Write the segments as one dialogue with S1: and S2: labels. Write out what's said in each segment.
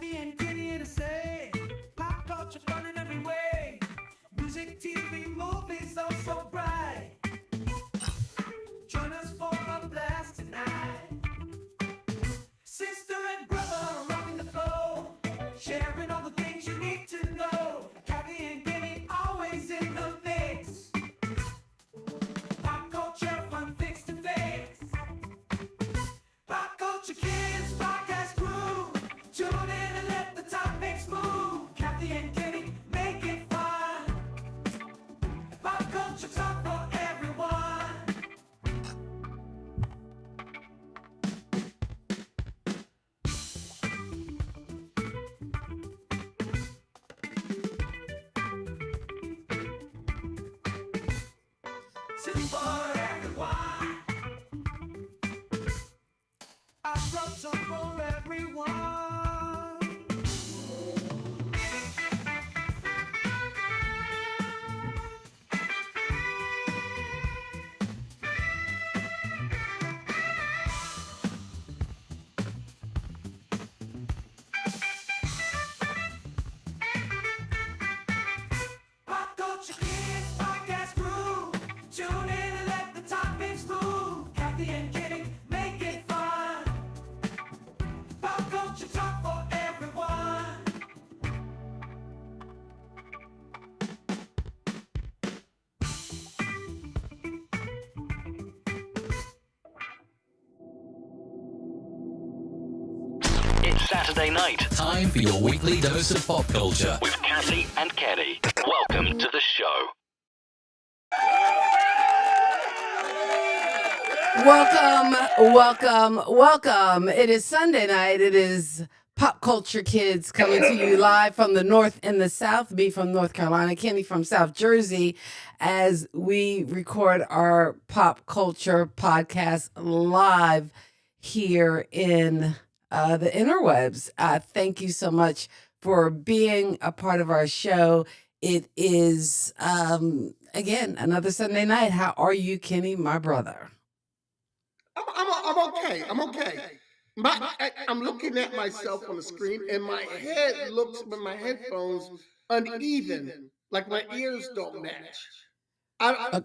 S1: Kathy and Kenny here to say, pop culture fun in every way. Music, TV, movies, oh so bright. Join us for a blast tonight. Sister and brother rocking the flow, sharing all the things you need to know. Kathy and Kenny always in the mix. Pop culture fun fix to fix. Pop culture kids podcast crew. Tune in and let the topics move. Kathy and Kenny make it fun. Pop culture talk for everyone. It's for everyone. I brought some for everyone. Pop culture kids podcast crew. Tune in and let the topics move. Kathy and Kenny make it fun. Pop culture talk for everyone.
S2: It's Saturday night
S3: Time for your weekly dose of pop culture.
S2: with Cassie and Kenny. Welcome to the show.
S4: Welcome. It is Sunday night. It is Pop Culture Kids coming to you live from the North and the South. Me from North Carolina, Kenny from South Jersey, as we record our pop culture podcast live here in the interwebs. Thank you so much for being a part of our show. It is, again, another Sunday night. How are you, Kenny, my brother?
S5: I'm okay. I'm okay. I'm looking at myself on the screen, and my head looks with my headphones uneven, like my ears don't match. I like.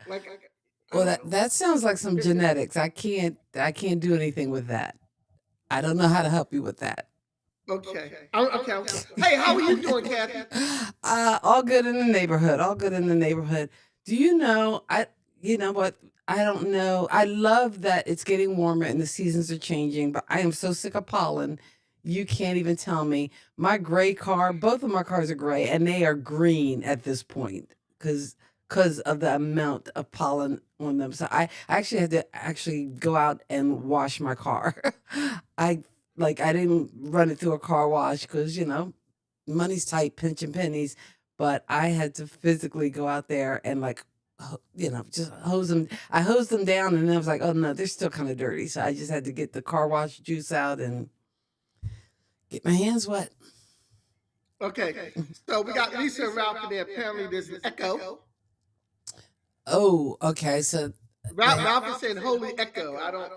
S5: I
S4: Well,
S5: don't know.
S4: that sounds like some genetics. I can't do anything with that. I don't know how to help you with that.
S5: Okay. Okay. Hey, how are you doing, Kathy?
S4: All good in the neighborhood. All good in the neighborhood. Do you know? You know what? I don't know. I love that it's getting warmer and the seasons are changing, but I am so sick of pollen. You can't even tell me. My gray car, both of my cars are gray, and they are green at this point because of the amount of pollen on them. So I actually had to actually go out and wash my car. I I didn't run it through a car wash because money's tight, pinching pennies, but I had to physically go out there and just hose them. I hosed them down, and then I was like, oh no, they're still kind of dirty. So I just had to get the car wash juice out and get my hands wet.
S5: Okay. So we got Lisa and Ralph in there. Apparently, there's an echo.
S4: Oh, okay. So,
S5: Ralph is saying "Holy echo." I don't.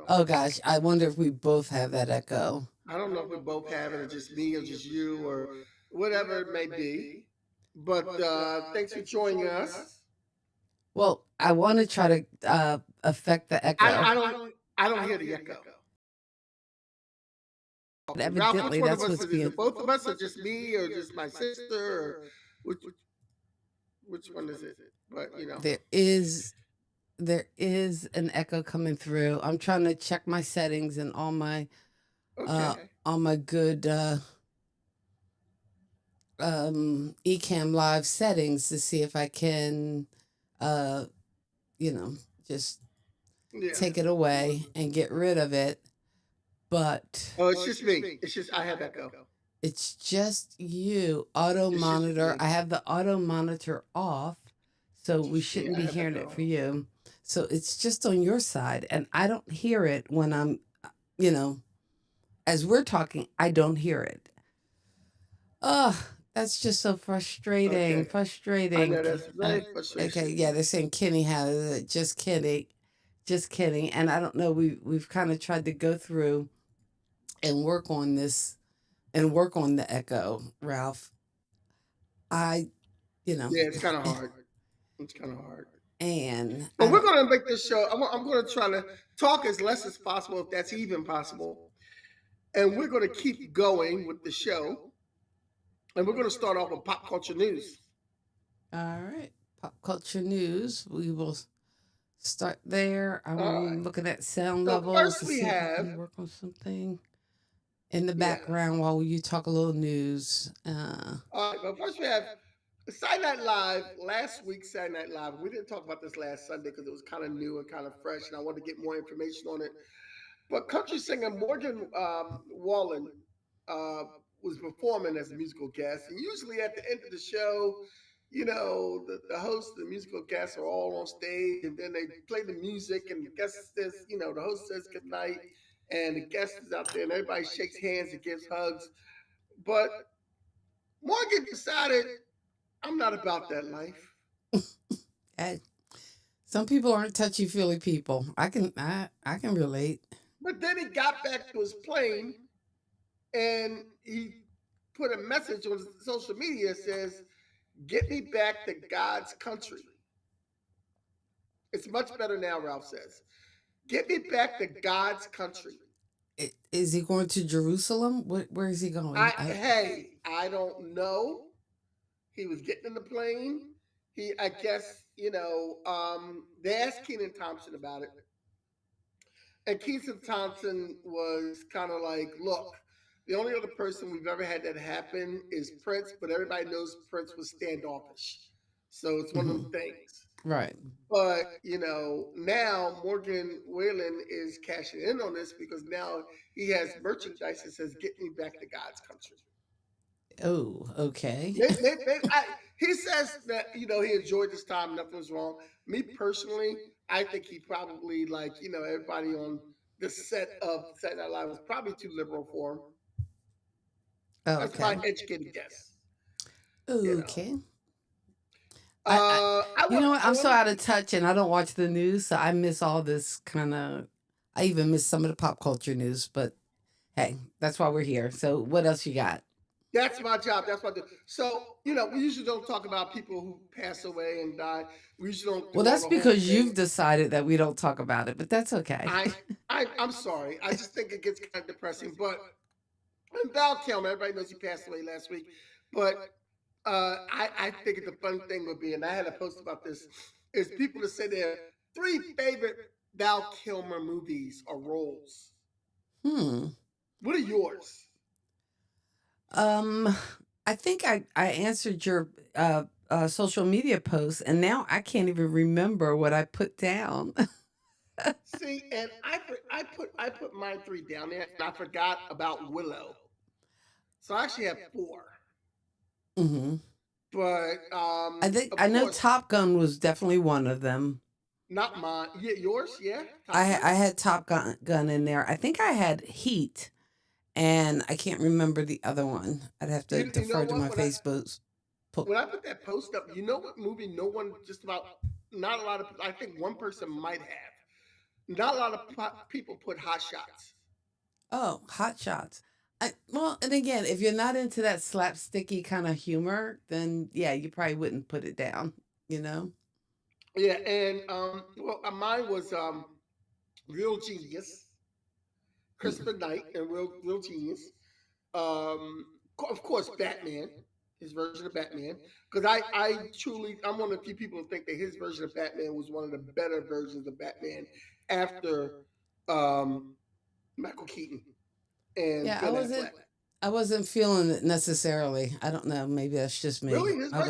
S4: oh gosh, I wonder if we both have that echo.
S5: I don't know if we both have it, or just me, or just you, or whatever it may be. But thanks for joining us.
S4: Well, I want to try to affect the echo.
S5: I don't hear the echo.
S4: But
S5: Ralph,
S4: evidently,
S5: which one
S4: that's
S5: of us
S4: what's
S5: is
S4: being.
S5: it? Both of us, or just me, or just my sister, or which one is it? But
S4: There is an echo coming through. I'm trying to check my settings and
S5: okay.
S4: all my good Ecamm Live settings to see if I can uh just
S5: Yeah.
S4: take it away and get rid of it. But
S5: Oh, it's just me. It's just I have echo.
S4: it's just you. Auto
S5: It's just
S4: monitor.
S5: me.
S4: I have the auto monitor off, so we shouldn't
S5: I
S4: be
S5: have
S4: hearing
S5: echo.
S4: it for you. So it's just on your side, and I don't hear it when I'm, as we're talking, I don't hear it. Ugh, that's just so frustrating.
S5: Okay. I
S4: Frustrating.
S5: know that's very
S4: Okay,
S5: frustrating.
S4: yeah, they're saying Kenny has it. Just kidding. Just kidding. And I don't know, we've kind of tried to go through and work on this and work on the echo, Ralph. I, you know,
S5: Yeah, it's kind of hard. It's kind of hard.
S4: and
S5: But we're going to make this show. I'm going to try to talk as less as possible, if that's even possible. And we're going to keep going with the show. And we're going to start off with pop culture news.
S4: All right, pop culture news. We will start there. I'm
S5: All right.
S4: looking at sound
S5: So
S4: levels
S5: first
S4: to
S5: we
S4: see if I
S5: have,
S4: can work on something in the
S5: yeah.
S4: background while you talk a little news.
S5: All right, but first we have Saturday Night Live. Last week, Saturday Night Live. We didn't talk about this last Sunday because it was kind of new and kind of fresh, and I wanted to get more information on it. But country singer Morgan Wallen uh, was performing as a musical guest, and usually at the end of the show, you know, the host and the musical guests are all on stage, and then they play the music, and the guest says, you know, the host says good night, and the guest is out there, and everybody shakes hands and gives hugs. But Morgan decided, I'm not about that life.
S4: Hey, some people aren't touchy feely people. I can relate.
S5: But then he got back to his plane and he put a message on social media that says, "Get me back to God's country." It's much better now, Ralph says. Get me back to God's country.
S4: Is he going to Jerusalem? Where is he going?
S5: I don't know. He was getting in the plane. I guess, they asked Keenan Thompson about it. And Keaton Thompson was kind of like, look, the only other person we've ever had that happen is Prince, but everybody knows Prince was standoffish. So it's one of them things.
S4: Right.
S5: But, now Morgan Whalen is cashing in on this because now he has merchandise that says, "Get me back to God's country."
S4: Oh, okay.
S5: He says that, he enjoyed this time, nothing was wrong. Me personally, I think he probably, everybody on the set of Saturday Night Live was probably too liberal for him.
S4: Oh,
S5: That's
S4: okay.
S5: my educated guess.
S4: Okay. You know what? I'm so out of touch and I don't watch the news, so I miss all this kind of. I even miss some of the pop culture news, but hey, that's why we're here. So, what else you got?
S5: That's my job. That's what I do. So, we usually don't talk about people who pass away and die. We usually don't.
S4: Well, that's because you've decided that we don't talk about it, but that's okay.
S5: I'm sorry. I just think it gets kind of depressing. But Val Kilmer, everybody knows he passed away last week. But I think the fun thing would be, and I had a post about this, is people to say their 3 favorite Val Kilmer movies or roles. What are yours?
S4: I think I answered your social media post, and now I can't even remember what I put down.
S5: See, and I put my 3 down there, and I forgot about Willow. So I actually have 4.
S4: Mm-hmm.
S5: But
S4: I know Top Gun was definitely one of them.
S5: Not mine. Yeah, yours. Yeah.
S4: I had Top Gun in there. I think I had Heat, and I can't remember the other one. I'd have to defer to my Facebook.
S5: When I put that post up, you know what movie? No one, not a lot of. I think one person might have. Not a lot of people put Hot Shots.
S4: Oh, Hot Shots. Well, and again, if you're not into that slapsticky kind of humor, then yeah, you probably wouldn't put it down.
S5: Yeah, and mine was Real Genius, Christopher Knight, and Real Genius. Of course, Batman, his version of Batman, because I'm one of the few people who think that his version of Batman was one of the better versions of Batman after Michael Keaton. And
S4: yeah, I wasn't feeling it necessarily. I don't know. Maybe that's just me.
S5: Really, I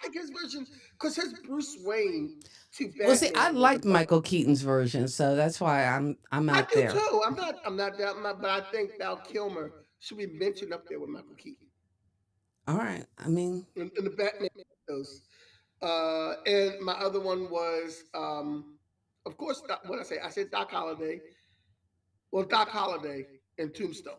S5: think his version, because his Bruce Wayne to Batman.
S4: Well, see, I liked Michael Keaton's version, so that's why I'm out there.
S5: I do too. I'm not doubting that, but I think Val Kilmer should be mentioned up there with Michael Keaton.
S4: All right. I mean,
S5: in the Batman those. And my other one was, of course, what I said Doc Holliday. Well, Doc Holliday and Tombstone,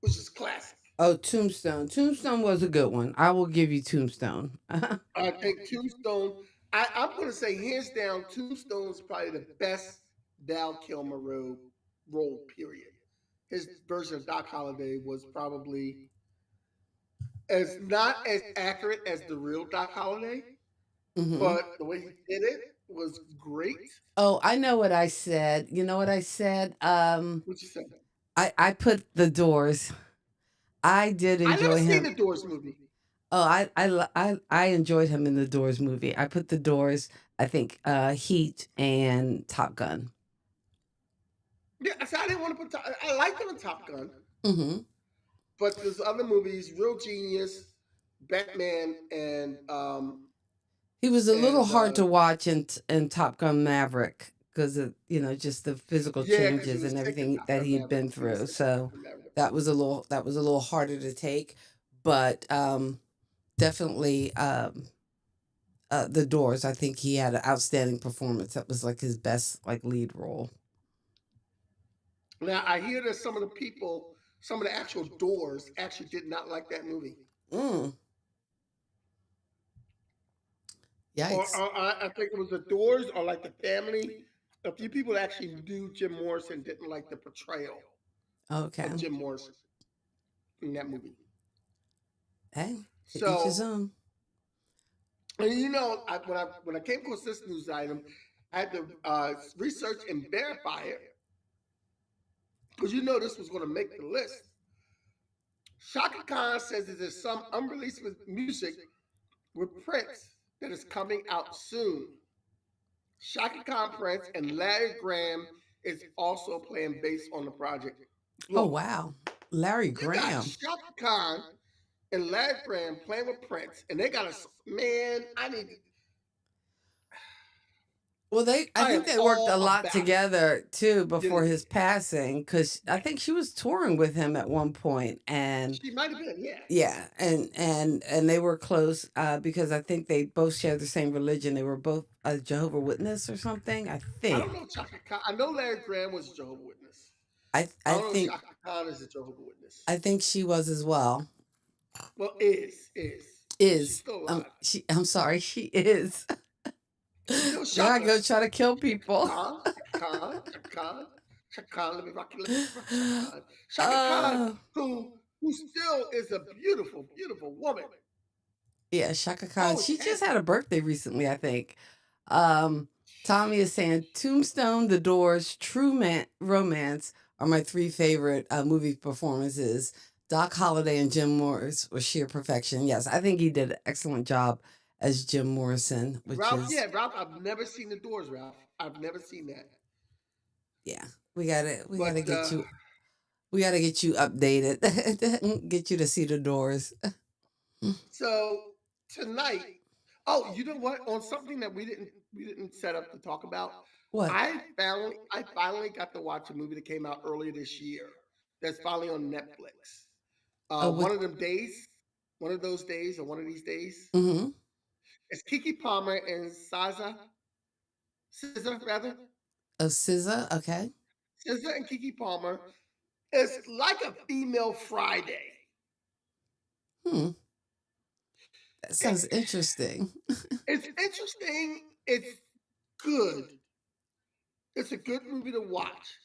S5: which is classic.
S4: Oh, Tombstone. Tombstone was a good one. I will give you Tombstone.
S5: I think Tombstone, I'm going to say hands down, Tombstone is probably the best Val Kilmer role, period. his version of Doc Holliday was probably as not as accurate as the real Doc Holliday,
S4: Hmm.
S5: but the way he did it was great.
S4: Oh, I know what I said. You know what I said?
S5: What you say?
S4: I put The Doors. I did
S5: I never
S4: enjoy
S5: seen
S4: him.
S5: the Doors movie.
S4: Oh, I enjoyed him in the Doors movie. I put the Doors. I think Heat and Top Gun.
S5: Yeah, I said I didn't want to put. I liked him in Top Gun,
S4: Hmm.
S5: but there's other movies, Real Genius, Batman,
S4: He was a little
S5: and
S4: hard to watch in Top Gun Maverick because of just the physical
S5: yeah, because he
S4: changes
S5: was
S4: and
S5: sick in
S4: everything
S5: Top
S4: that
S5: Gun
S4: he had
S5: Maverick.
S4: been
S5: He was
S4: through.
S5: sick in Top
S4: So
S5: Gun Maverick.
S4: that was a little harder to take, but definitely the Doors. I think he had an outstanding performance. That was like his best like lead role.
S5: Now I hear that some of the people, some of the actual Doors, actually did not like that movie.
S4: Mm, yikes.
S5: I think it was the Doors or like the family. A few people actually knew Jim Morrison didn't like the portrayal
S4: Okay.
S5: of Jim Morrison in that movie.
S4: Hey, to each his
S5: So,
S4: own.
S5: and when I came across this news item, I had to research and verify it because this was going to make the list. Shaka Khan says that there's some unreleased music with Prince that is coming out soon. Shaka Khan Prince and Larry Graham is also playing bass on the project.
S4: Oh
S5: Look,
S4: wow, Larry
S5: you got
S4: Graham.
S5: Shaka Khan and Larry Graham playing with Prince, and they got a man.
S4: Well, I
S5: I am
S4: think they worked a
S5: all
S4: lot
S5: about it.
S4: together too
S5: Did
S4: before
S5: it?
S4: his passing, because I think she was touring with him at one point, and
S5: She might have been, yeah.
S4: yeah, and they were close because I think they both shared the same religion. They were both a Jehovah Witness or something. I
S5: I
S4: think.
S5: don't know Shaka Khan. I know Larry Graham was a Jehovah Witness. I
S4: I
S5: don't know
S4: think
S5: Shaka Khan is a Jehovah Witness.
S4: I think she was as well.
S5: Well, is because she's
S4: Is
S5: still alive.
S4: I'm sorry, she is. There I
S5: Shaka.
S4: go try to kill people.
S5: Khan, Shaka Khan, let me rock Shaka Khan. Shaka Khan,
S4: uh,
S5: who still is a beautiful, beautiful woman.
S4: yeah, Shaka Khan.
S5: Always
S4: She
S5: has
S4: just had
S5: been.
S4: a birthday recently, I think. Tommy is saying Tombstone, The Doors, Romance are my three favorite movie performances. Doc Holliday and Jim Morris were sheer perfection. Yes, I think he did an excellent job as Jim Morrison, which
S5: Ralph,
S4: is
S5: yeah, Ralph. I've never seen the Doors, Ralph. I've never seen that.
S4: yeah. We gotta
S5: But
S4: get you updated. Get you to see the Doors.
S5: so tonight, oh, you know what? On something that we didn't set up to talk about,
S4: What?
S5: I finally got to watch a movie that came out earlier this year. That's finally on Netflix.
S4: Oh, what?
S5: One of them days, one of those days, or one of these days.
S4: Mm-hmm.
S5: It's Kiki Palmer and Scissor rather,
S4: Oh, SZA. Okay.
S5: Scissor and Kiki Palmer. It's like a female Friday.
S4: Hmm. That sounds
S5: It-
S4: interesting.
S5: it's interesting. It's good. It's a good movie to watch.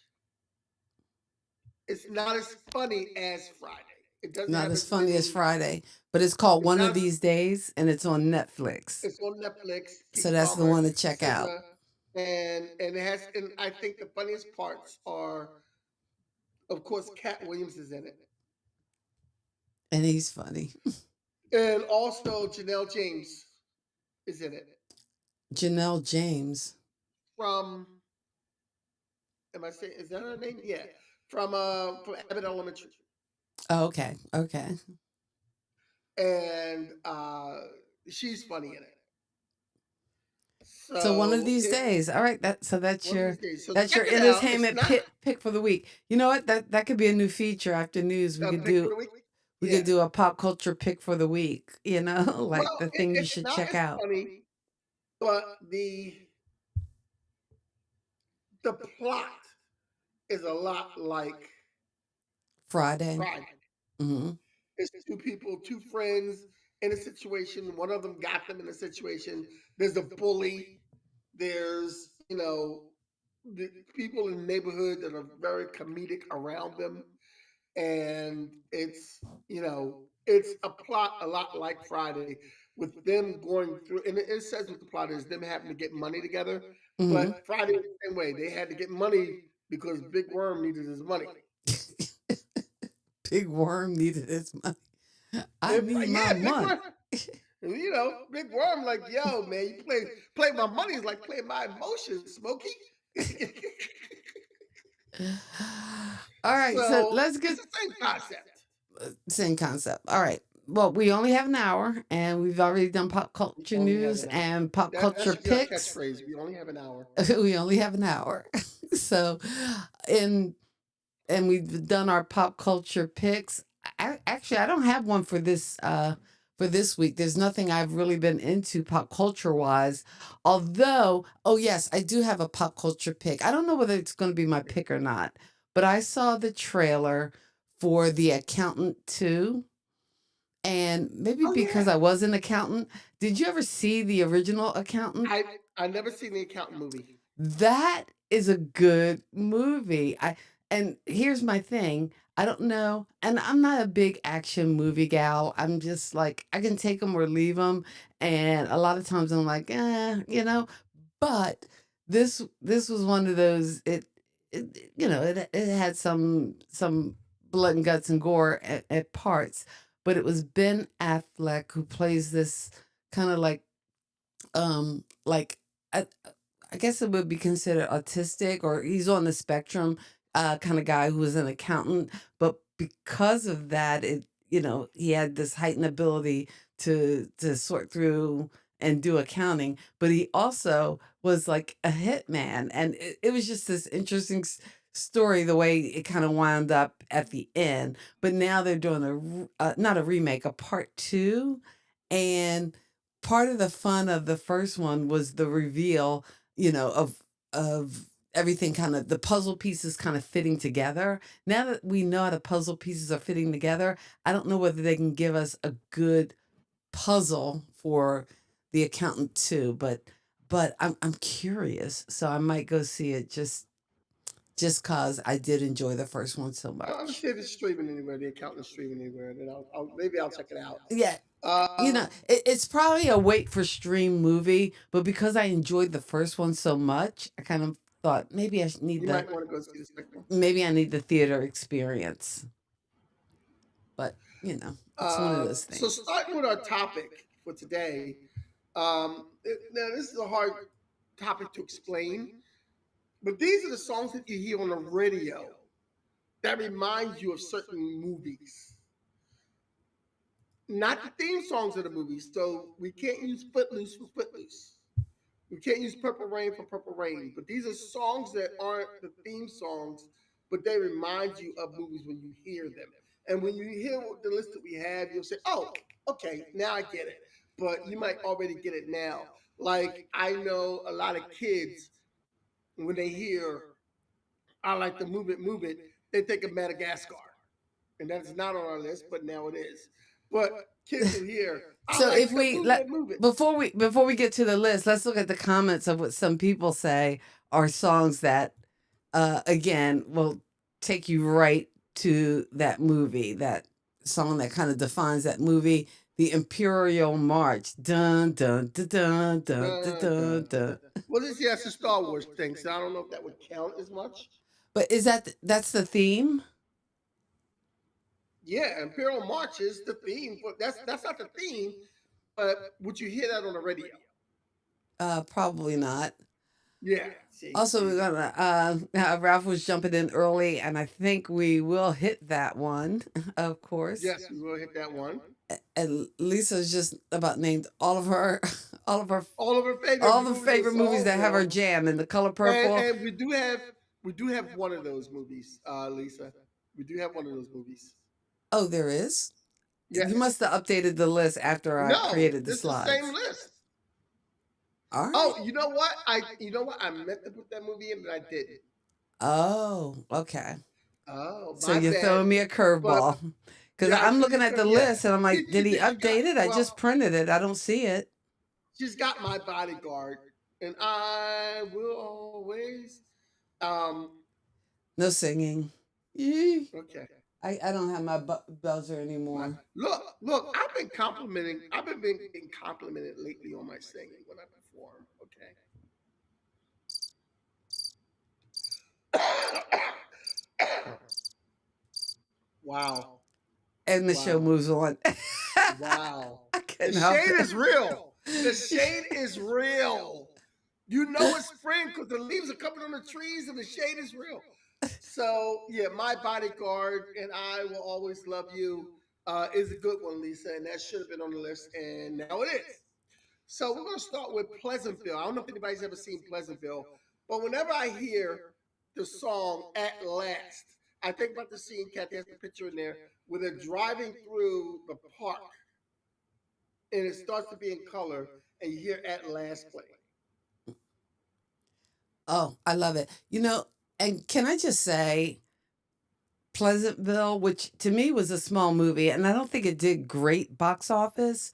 S5: It's not as funny as Friday. It doesn't
S4: Not
S5: have
S4: as
S5: as
S4: funny as
S5: many.
S4: Friday, but it's called
S5: It's
S4: One of
S5: not.
S4: These Days, and it's on Netflix.
S5: It's on Netflix.
S4: So
S5: Kiki
S4: that's the
S5: Palmer,
S4: one to check out.
S5: SZA, and it has. And I think the funniest parts are, of course, Cat Williams is in it,
S4: And he's funny.
S5: and also Janelle James is in it
S4: Janelle James.
S5: from. Am I saying? Is that her name? Yeah, from Abbott Elementary,
S4: Oh, okay. Okay.
S5: and she's funny in it.
S4: So one of
S5: So
S4: these
S5: it
S4: days. All right.
S5: one of these days. So
S4: That's your
S5: check it out. It's
S4: entertainment
S5: not
S4: pick for the week. You know what? That could be a new feature after news.
S5: a pick for the week.
S4: We
S5: Yeah.
S4: could do a pop culture pick for the week. Like
S5: Well,
S4: the thing you
S5: it's
S4: should
S5: not
S4: check
S5: as
S4: out.
S5: funny, but the plot is a lot like
S4: Friday.
S5: Friday.
S4: Mm-hmm.
S5: It's two people, two friends in a situation. One of them got them in a situation. There's a bully. There's the people in the neighborhood that are very comedic around them. and it's it's a plot a lot like Friday, with them going through, and it says what the plot is, them having to get money together.
S4: Hmm.
S5: But Friday was the same way. They had to get money because Big Worm needed his money.
S4: Big Worm needed his money. I need my
S5: Yeah, Big
S4: money.
S5: Worm. And, Big Worm, like, yo, man, you play my money is like playing my emotions, Smokey.
S4: All right, so
S5: So
S4: let's
S5: it's
S4: get
S5: the same concept.
S4: same concept. All right. Well, we only have an hour, and we've already done pop
S5: We
S4: culture
S5: only have
S4: news
S5: an hour.
S4: and pop
S5: That
S4: culture
S5: should be our
S4: picks.
S5: catchphrase. We only have an hour.
S4: We only have an hour, so in and we've done our pop culture picks. Actually, I don't have one for this week. There's nothing I've really been into pop culture wise. Although, oh yes, I do have a pop culture pick. I don't know whether it's going to be my pick or not, but I saw the trailer for The Accountant 2. And maybe
S5: Oh
S4: because
S5: yeah.
S4: I was an accountant, did you ever see the original Accountant?
S5: I never seen the Accountant movie.
S4: That is a good movie. And here's my thing. I don't know, and I'm not a big action movie gal. I'm just like I can take them or leave them, and a lot of times I'm like, But this was one of those. It had some blood and guts and gore at parts, but it was Ben Affleck who plays this kind of like I, I guess it would be considered autistic, or he's on the spectrum, kind of guy who was an accountant. But because of that, he had this heightened ability to sort through and do accounting. But he also was like a hitman, and it was just this interesting story the way it kind of wound up at the end. But now they're doing not a remake, a part two, and part of the fun of the first one was the reveal, of everything, kind of the puzzle pieces kind of fitting together. Now that we know how the puzzle pieces are fitting together, I don't know whether they can give us a good puzzle for The Accountant 2, but I'm curious, so I might go see it just cause I did enjoy the first one so
S5: I'll
S4: much.
S5: see if it's streaming anywhere. The Accountant's streaming anywhere, and then maybe I'll check it out.
S4: Yeah,
S5: Um,
S4: it's probably a wait for stream movie, but because I enjoyed the first one so much, I kind of thought maybe
S5: you might want to go see the second one.
S4: maybe I need the theater experience. But it's one of those
S5: So
S4: things.
S5: starting with our topic for today, now this is a hard topic to explain, but these are the songs that you hear on the radio that remind you of certain movies, not the theme songs of the movies. So we can't use Footloose for Footloose. We can't use Purple Rain for Purple Rain. But these are songs that aren't the theme songs, but they remind you of movies when you hear them. And when you hear the list that we have, you'll say, "Oh, okay, now I get it." But you might already get it now. Like I know a lot of kids when they hear "I like the Move It," they think of Madagascar, and that is not on our list, but now it is. But kids will hear, "I
S4: So
S5: like
S4: if
S5: the
S4: we let
S5: Move It."
S4: before we get to the list, let's look at the comments of what some people say are songs that again will take you right to that movie, that song that kind of defines that movie, the Imperial March. Dun dun dun dun dun dun
S5: Dun,
S4: dun.
S5: dun, dun,
S4: Dun.
S5: dun. Well, this is a Star Wars thing, so I don't know if that would count as much.
S4: But is that's the theme?
S5: Yeah, Imperial March is the theme. That's not the theme, but would you hear that on the radio?
S4: Probably not.
S5: Yeah.
S4: Also, we're
S5: See.
S4: gonna Ralph was jumping in early, and I think we will hit that one, of course.
S5: Yes, we will hit that one.
S4: And Lisa's just about named all of her all of her
S5: All of her favorite
S4: all the
S5: movies and
S4: favorite movies
S5: songs
S4: that have
S5: now.
S4: her jam in The Color
S5: And,
S4: Purple.
S5: and we do have one of those movies, Lisa. We do have one of those movies.
S4: Oh, there is. You
S5: Yes.
S4: must have updated the list after I
S5: No,
S4: created the
S5: it's the same
S4: slides.
S5: list.
S4: All right.
S5: Oh, you know what? I meant to put that movie in, but I didn't.
S4: Oh, okay.
S5: Oh,
S4: So
S5: my
S4: you're
S5: bad.
S4: throwing me a
S5: But
S4: curveball. Because
S5: yeah,
S4: I'm looking at the
S5: yeah,
S4: list and I'm like, did he
S5: you got
S4: update it? I
S5: well.
S4: just printed it. I don't see it.
S5: She's got My Bodyguard, and I will always. Um.
S4: No singing. Yee.
S5: Okay.
S4: I don't have my buzzer
S5: My,
S4: anymore.
S5: look, I've been being complimented lately on my singing when I perform. Okay. Wow.
S4: And the show
S5: Wow.
S4: moves on.
S5: Wow.
S4: I
S5: The
S4: couldn't help
S5: shade
S4: it.
S5: is real. The shade is real. You know it's spring because the leaves are coming on the trees and the shade is real. So yeah, my bodyguard and I will always love you is a good one, Lisa, and that should have been on the list, and now it is. So we're gonna start with Pleasantville. I don't know if anybody's ever seen Pleasantville, but whenever I hear the song "At Last," I think about the scene. Kathy has the picture in there where they're driving through the park, and it starts to be in color, and you hear "At Last" play.
S4: Oh, I love it. And can I just say, Pleasantville, which to me was a small movie, and I don't think it did great box office,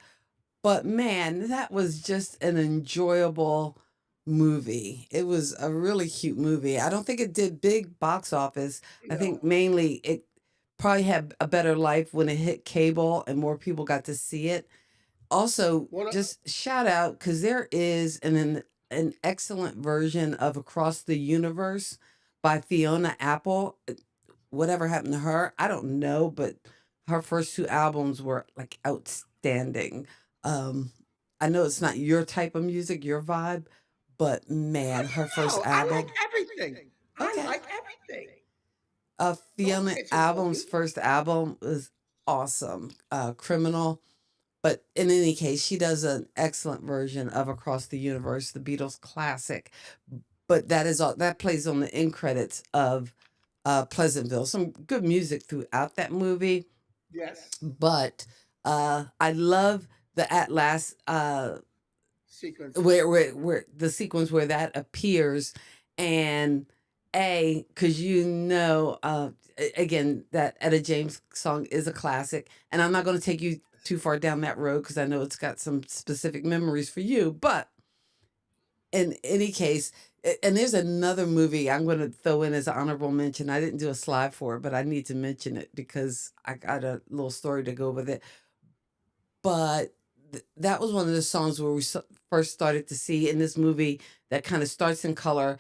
S4: but man, that was just an enjoyable movie. It was a really cute movie. I don't think it did big box office. I think
S5: No,
S4: mainly it probably had a better life when it hit cable and more people got to see it. Also,
S5: one of,
S4: just shout out because there is an excellent version of Across the Universe by Fiona Apple. Whatever happened to her, I don't know, but her first two albums were like outstanding. Um, I know it's not your type of music, your vibe, but man, her first
S5: I like
S4: album.
S5: everything. I
S4: Okay.
S5: like everything. Don't
S4: Fiona
S5: pigeonhole
S4: Album's
S5: me.
S4: first album was awesome. Criminal. But in any case, she does an excellent version of Across the Universe, the Beatles classic. But that is all that plays on the end credits of Pleasantville. Some good music throughout that movie,
S5: Yes,
S4: but I love the At Last
S5: sequence.
S4: where the sequence where that appears, and because again that Etta James song is a classic, and I'm not going to take you too far down that road because I know it's got some specific memories for you, but in any case, and there's another movie I'm going to throw in as an honorable mention. I didn't do a slide for it, but I need to mention it because I got a little story to go with it. But that was one of the songs where we first started to see in this movie that kind of starts in color.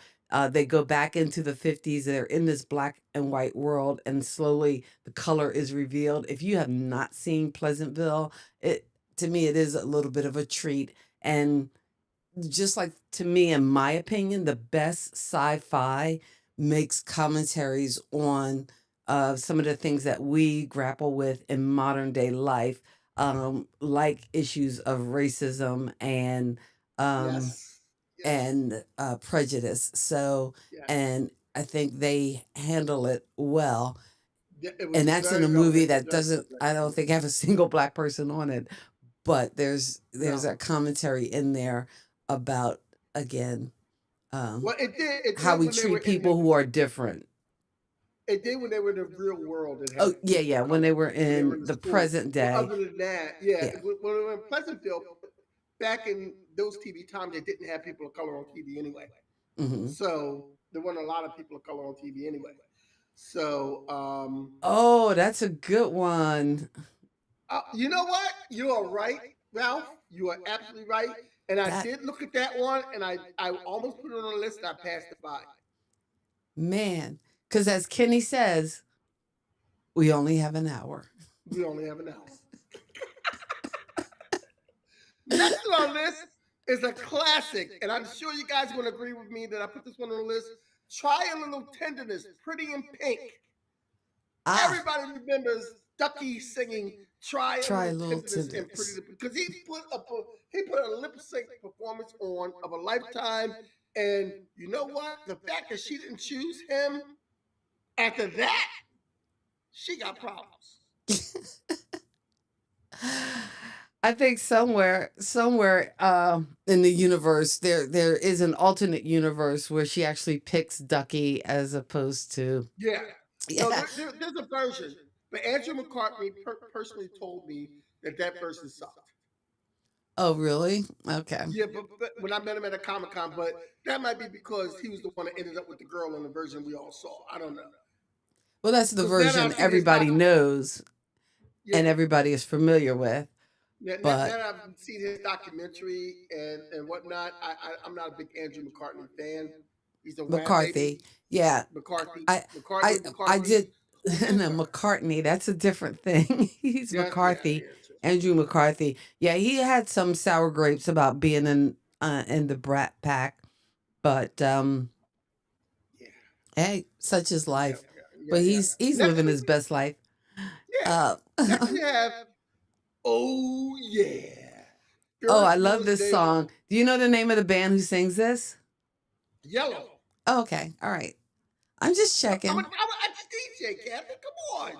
S4: They go back into the 50s. They're in this black and white world, and slowly the color is revealed. If you have not seen Pleasantville, it to me it is a little bit of a treat. And just like to me, in my opinion, the best sci-fi makes commentaries on some of the things that we grapple with in modern day life, like issues of racism um,
S5: Yes, yes,
S4: and prejudice. So,
S5: yes.
S4: and I think they handle it well.
S5: Yeah, it was
S4: And that's in
S5: very
S4: a
S5: well
S4: movie
S5: written,
S4: that
S5: very well
S4: doesn't, I don't
S5: directed.
S4: think, have a single black person on it, but there's
S5: No,
S4: a commentary in there about, again, um,
S5: well, it did. It
S4: how
S5: did
S4: we
S5: when they were
S4: treat
S5: in the.
S4: people who are different.
S5: It did when they were in the real world. It
S4: Oh
S5: had
S4: yeah,
S5: people
S4: yeah.
S5: of
S4: When they
S5: color
S4: were
S5: when they were
S4: in
S5: in the
S4: the
S5: school.
S4: present
S5: But
S4: day,
S5: other than that, yeah,
S4: yeah.
S5: when they were in Pleasantville, back in those TV times, they didn't have people of color on TV anyway.
S4: Hmm.
S5: So there weren't a lot of people of color on TV anyway. So
S4: Oh, that's a good one.
S5: you know what? You are right, Ralph. You are absolutely right. And I
S4: That
S5: did look at that one, and I almost put it on the list. And I passed it by.
S4: man, because as Kenny says, we only have an hour.
S5: We only have an hour. Next on our list is a classic, and I'm sure you guys are going to agree with me that I put this one on the list. Try a Little Tenderness, Pretty in Pink.
S4: Ah,
S5: Everybody remembers Ducky singing "Try a
S4: try a
S5: Little
S4: little
S5: Tenderness" and "Pretty"
S4: tenderness.
S5: because he put a lip sync performance on of a lifetime. And you know what? The fact that she didn't choose him after that, she got problems.
S4: I think somewhere in the universe there is an alternate universe where she actually picks Ducky as opposed to
S5: Yeah. No,
S4: yeah.
S5: there's a version, but Andrew McCartney personally told me that that version sucked.
S4: Oh really? Okay.
S5: Yeah, but when I met him at a Comic Con, but that might be because he was the one that ended up with the girl in the version we all saw. I don't know.
S4: Well, that's the
S5: Because now that
S4: version
S5: I've seen his
S4: everybody knows
S5: yeah,
S4: and everybody is familiar with.
S5: now
S4: But
S5: that I've seen his documentary and whatnot, I'm not a big Andrew McCartney fan. He's a wham baby.
S4: McCarthy, yeah,
S5: McCarthy,
S4: I, I, I
S5: McCarthy.
S4: did.
S5: Who's this
S4: No,
S5: guy?
S4: McCartney. That's a different thing. He's
S5: Yeah, yeah,
S4: McCarthy,
S5: yeah. True.
S4: Andrew McCarthy. Yeah, he had some sour grapes about being in the Brat Pack, but
S5: Yeah,
S4: hey, such is
S5: yeah,
S4: life.
S5: yeah,
S4: But
S5: yeah.
S4: he's
S5: Next
S4: living
S5: we
S4: his best life.
S5: yeah.
S4: Uh,
S5: Next we have Oh Yeah.
S4: oh,
S5: Ferris
S4: I love
S5: Bueller's
S4: this
S5: Day Off.
S4: song. Do you know the name of the band who sings this?
S5: Yellow.
S4: Oh, okay, all right. I'm just checking.
S5: I'm a DJ, Captain. Come on.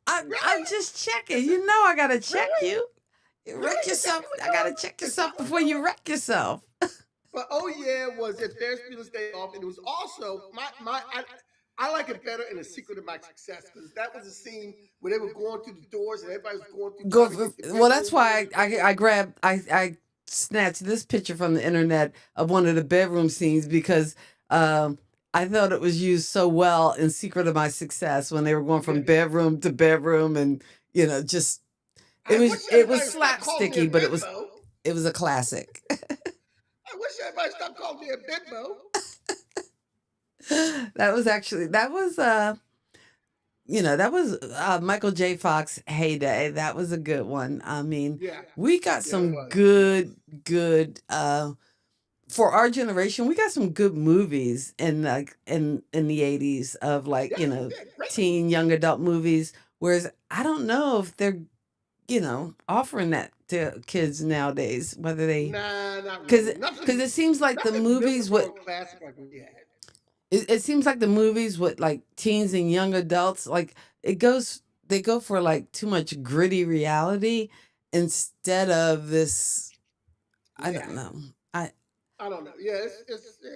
S4: I'm
S5: Really?
S4: just checking.
S5: Is it
S4: You know I gotta check
S5: really?
S4: you. You wreck
S5: Really? Is that
S4: yourself.
S5: what
S4: I
S5: we're
S4: gotta
S5: doing?
S4: check
S5: Is that
S4: yourself
S5: what
S4: before
S5: we're
S4: you
S5: doing?
S4: wreck yourself.
S5: But Oh Yeah was at Ferris Bueller's Day Off, and it was also I like it better in The Secret of My Success because that was a scene where they were going through the doors and everybody was going through
S4: Go
S5: trying to
S4: for,
S5: get the
S4: well, that's
S5: bedrooms and
S4: why
S5: everything.
S4: I grabbed I snatched this picture from the internet of one of the bedroom scenes because I thought it was used so well in Secret of My Success when they were going
S5: Yeah.
S4: from bedroom to bedroom and just
S5: I wish
S4: it was
S5: everybody would stop calling me a
S4: slapsticky, but
S5: bimbo.
S4: it was a classic.
S5: I wish everybody stopped calling me a bimbo.
S4: That was that was Michael J. Fox heyday. That was a good one. I mean,
S5: Yeah,
S4: we got
S5: yeah, it
S4: some
S5: was. It was.
S4: good for our generation. We got some good movies in the 80s of like,
S5: Yes, we did. Great
S4: teen
S5: movies.
S4: young adult movies. Whereas I don't know if they're, offering that to kids nowadays, whether they
S5: Nah, not
S4: because
S5: really. Nothing,
S4: because it seems like the
S5: nothing
S4: movies
S5: memorable
S4: what
S5: and classic like we had.
S4: it seems like the movies with like teens and young adults, like they go for like too much gritty reality instead of this. I
S5: Yeah,
S4: don't know. I
S5: I don't know. Yeah,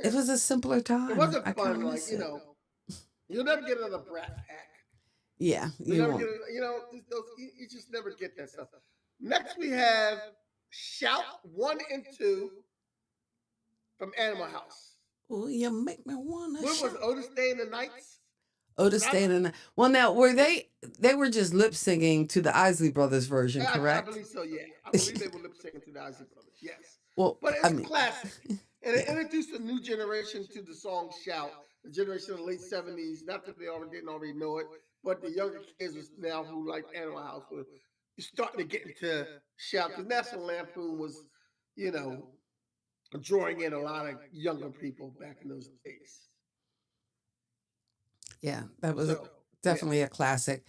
S4: It was a simpler
S5: it
S4: time.
S5: wasn't
S4: I kind
S5: fun.
S4: of
S5: Like
S4: miss it.
S5: you'll never get another Brat Pack.
S4: Yeah,
S5: You'll
S4: you
S5: never get,
S4: won't.
S5: you just never get that stuff. Next we have Shout 1 and 2 from Animal House.
S4: Oh, you make me wanna
S5: What was
S4: shout.
S5: Otis Day in the Nights?
S4: Otis
S5: Not,
S4: Day and the Well, now were they were just lip singing to the Isley Brothers version,
S5: I
S4: correct?
S5: believe so. Yeah, I believe they were lip syncing to the Ozzy Brothers. Yes,
S4: Well,
S5: but
S4: I
S5: it's
S4: mean,
S5: classic, and it
S4: yeah.
S5: introduced a new generation to the song "Shout." The generation of the late '70s. Not that they didn't already know it, but the younger kids was now who like Animal House were starting to get into Shout. Because National Lampoon was, you know, drawing in a lot of younger people back in those days.
S4: Yeah, that was
S5: So yeah,
S4: definitely a classic.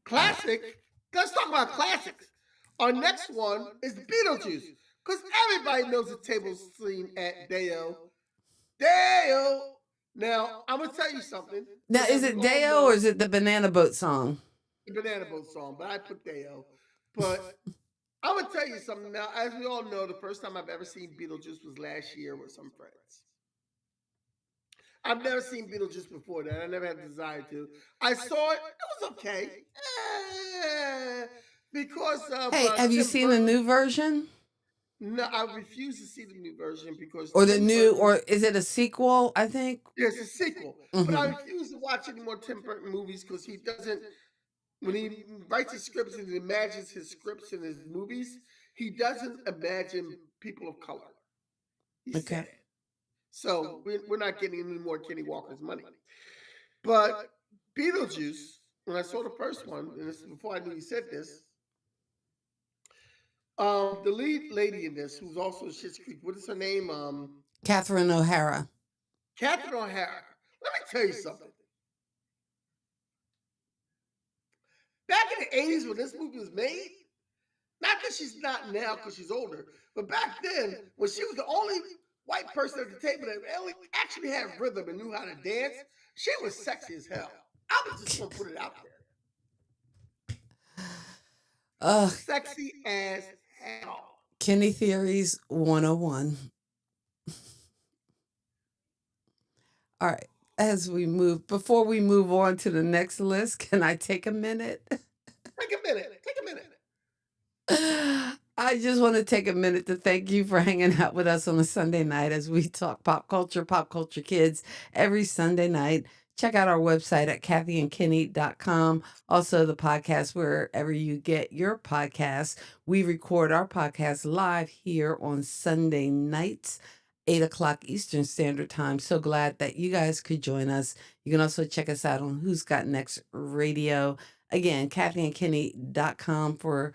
S4: Uh,
S5: classic. Let's talk about classics. Our next one is Beetlejuice, because everybody knows the table scene at Deo. Deo. Now, I'm gonna tell you something,
S4: Now,
S5: because
S4: is
S5: as we
S4: it
S5: all
S4: Deo or
S5: know,
S4: is it the Banana Boat song?
S5: the Banana Boat song, but I put Deo. But I'm gonna tell you something now. As we all know, the first time I've ever seen Beetlejuice was last year with some friends. I've never seen Beetlejuice before that. I never had the desire to. I saw it. It was okay. Because of
S4: Hey, have you
S5: Tim
S4: seen the
S5: Burton.
S4: new version
S5: No, I refuse to see the new version because
S4: or
S5: Tim Burton.
S4: or is it a sequel? I think.
S5: Yeah, it's a sequel. But I
S4: Hmm.
S5: refuse to watch any more Tim Burton movies because he doesn't. When he writes his scripts and imagines his scripts in his movies, he doesn't imagine people of color. He
S4: Okay.
S5: said. So we're not getting any more Kenny Walker's money. But Beetlejuice, when I saw the first one, and this is before I knew he said this, the lead lady in this, who's also Schitt's Creek, what is her name?
S4: Catherine O'Hara.
S5: Catherine O'Hara. Let me tell you something. Back in the 80s when this movie was made, not that she's not now because she's older, but back then, when she was the only white person at the table that actually had rhythm and knew how to dance, she was sexy as hell. I was just gonna put it out there. Sexy as hell.
S4: Kenny Theories 101. All right. Before we move on to the next list, can I take a minute?
S5: Take a minute. Take a minute.
S4: I just want to take a minute to thank you for hanging out with us on a Sunday night as we talk pop culture kids every Sunday night. Check out our website at kathyandkenny.com. Also, the podcast, wherever you get your podcasts. We record our podcast live here on Sunday nights, 8 o'clock Eastern Standard Time. So glad that you guys could join us. You can also check us out on Who's Got Next Radio. Again, kathyandkenny.com for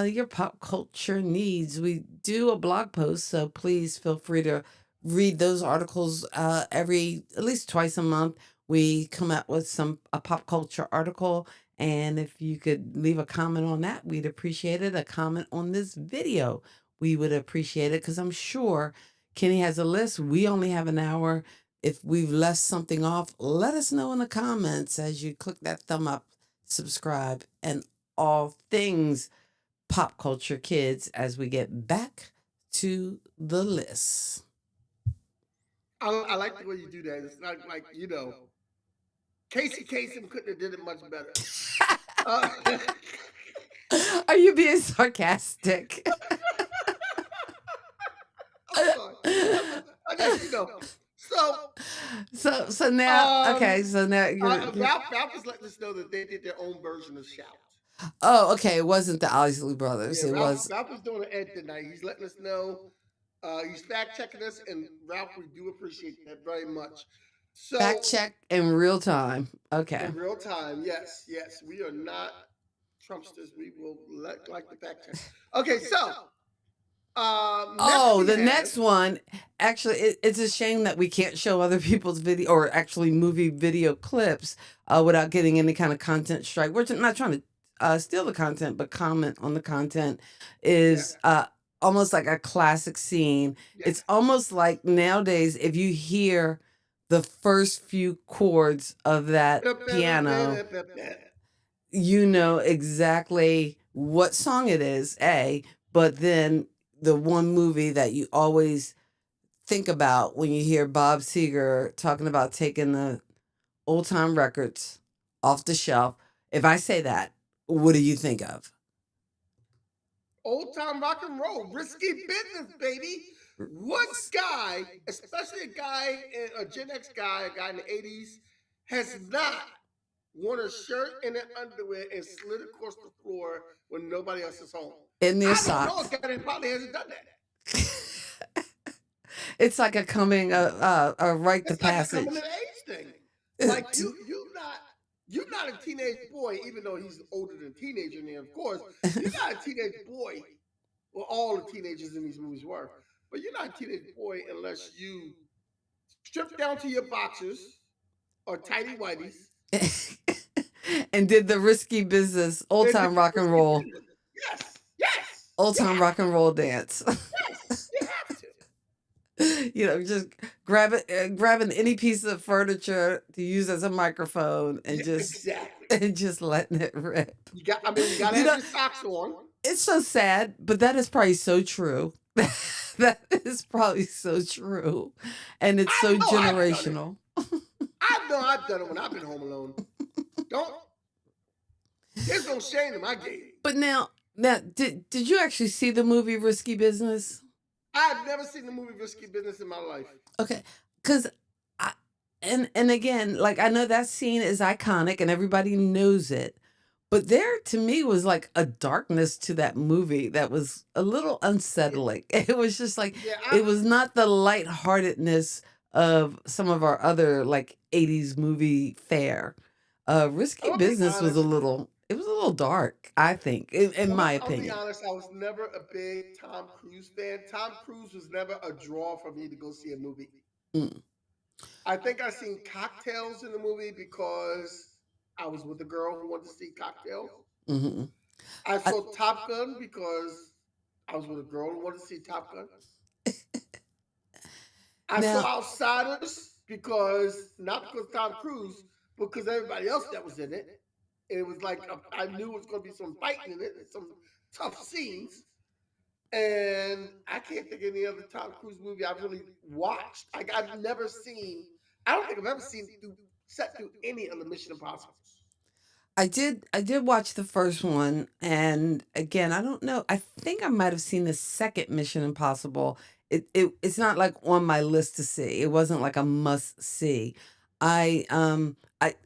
S4: your pop culture needs. We do a blog post, so please feel free to read those articles at least twice a month. We come out with a pop culture article, and if you could leave a comment on that, we'd appreciate it. A comment on this video, we would appreciate it, because I'm sure Kenny has a list. We only have an hour. If we've left something off, let us know in the comments as you click that thumb up, subscribe, and all things pop culture kids as we get back to the list.
S5: I like the way you do that. It's not like, Casey Kasem couldn't have did it much better.
S4: Are you being sarcastic?
S5: I'm sorry. I guess,
S4: So now, okay, so now you're
S5: Ralph is letting us know that they did their own version of Shout.
S4: oh, okay, it wasn't the Isley Brothers.
S5: Yeah,
S4: It was
S5: Ralph is doing an ed tonight. He's letting us know. He's fact checking us, and Ralph, we do appreciate that very much. So
S4: fact check in real time. Okay.
S5: in real time, yes, we are not Trumpsters. We will like the fact check. Okay, so
S4: Oh, the next one. Actually, it's a shame that we can't show other people's video, or actually movie video clips, without getting any kind of content strike. We're not trying to steal the content, but comment on the content. Is almost like a classic scene.
S5: Yeah.
S4: It's almost like nowadays, if you hear the first few chords of that piano, you know exactly what song it is, but then the one movie that you always think about when you hear Bob Seger talking about taking the old time records off the shelf. If I say that, what do you think of?
S5: Old time rock and roll, risky business, baby. What guy, especially a Gen X guy, a guy in the 80s, has not worn a shirt and an underwear and slid across the floor when nobody else is home?
S4: In their
S5: I
S4: socks.
S5: don't know a guy that probably hasn't done that.
S4: It's like a coming a rite to
S5: It's like a
S4: passage.
S5: coming of age thing. Like you're not a teenage boy, even though he's older than a teenager in there, of course. You're not a teenage boy. Well, all the teenagers in these movies were. But you're not a teenage boy unless you strip down to your boxers or tighty whities.
S4: And did the risky business, old time rock and roll.
S5: Yes.
S4: Old time rock and roll dance.
S5: Yes, you have to.
S4: Just grabbing any piece of furniture to use as a microphone and just letting it rip.
S5: You gotta have your socks on.
S4: It's so sad, but that is probably so true. That is probably so true. And it's so generational.
S5: I've done it when I've been home alone. There's no shame in my game.
S4: But now did you actually see the movie Risky Business?
S5: I've never seen the movie Risky Business in my life.
S4: Okay, because and again, like, I know that scene is iconic and everybody knows it, but there to me was like a darkness to that movie that was a little unsettling. It was just like it was not the lightheartedness of some of our other like 80s movie fare. Risky Business was a little dark, I think, in my opinion.
S5: I'll be honest, I was never a big Tom Cruise fan. Tom Cruise was never a draw for me to go see a movie.
S4: Mm.
S5: I think I seen Cocktails in the movie because I was with a girl who wanted to see Cocktails.
S4: Mm-hmm.
S5: I saw Top Gun because I was with a girl who wanted to see Top Gun. I saw Outsiders not because Tom Cruise, but because everybody else that was in it. It was like I knew it was going to be some fighting in it, and some tough scenes. And I can't think of any other Tom Cruise movie I've really watched. Like I've never seen. I don't think I've ever seen set through any of the Mission Impossibles.
S4: I did watch the first one, and again, I don't know. I think I might have seen the second Mission Impossible. It's not like on my list to see. It wasn't like a must see. I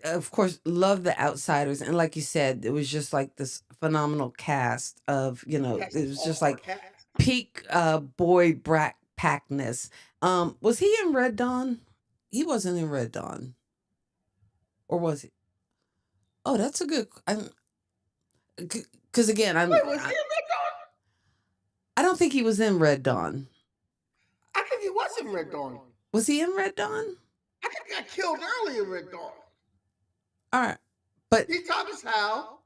S4: of course love The Outsiders, and like you said, it was just like this phenomenal cast of,
S5: Cast
S4: it
S5: is
S4: was
S5: all
S4: just
S5: star
S4: like
S5: cast.
S4: peak boy brat packness. Was he in Red Dawn? He wasn't in Red Dawn, or was he? Oh, that's a good. Because again,
S5: Wait, was he in Red Dawn?
S4: I don't think he was in Red Dawn.
S5: I think he was in Red Dawn.
S4: Was he in Red Dawn?
S5: I think he got killed early in Red Dawn.
S4: All right, but
S5: D. Thomas Howell.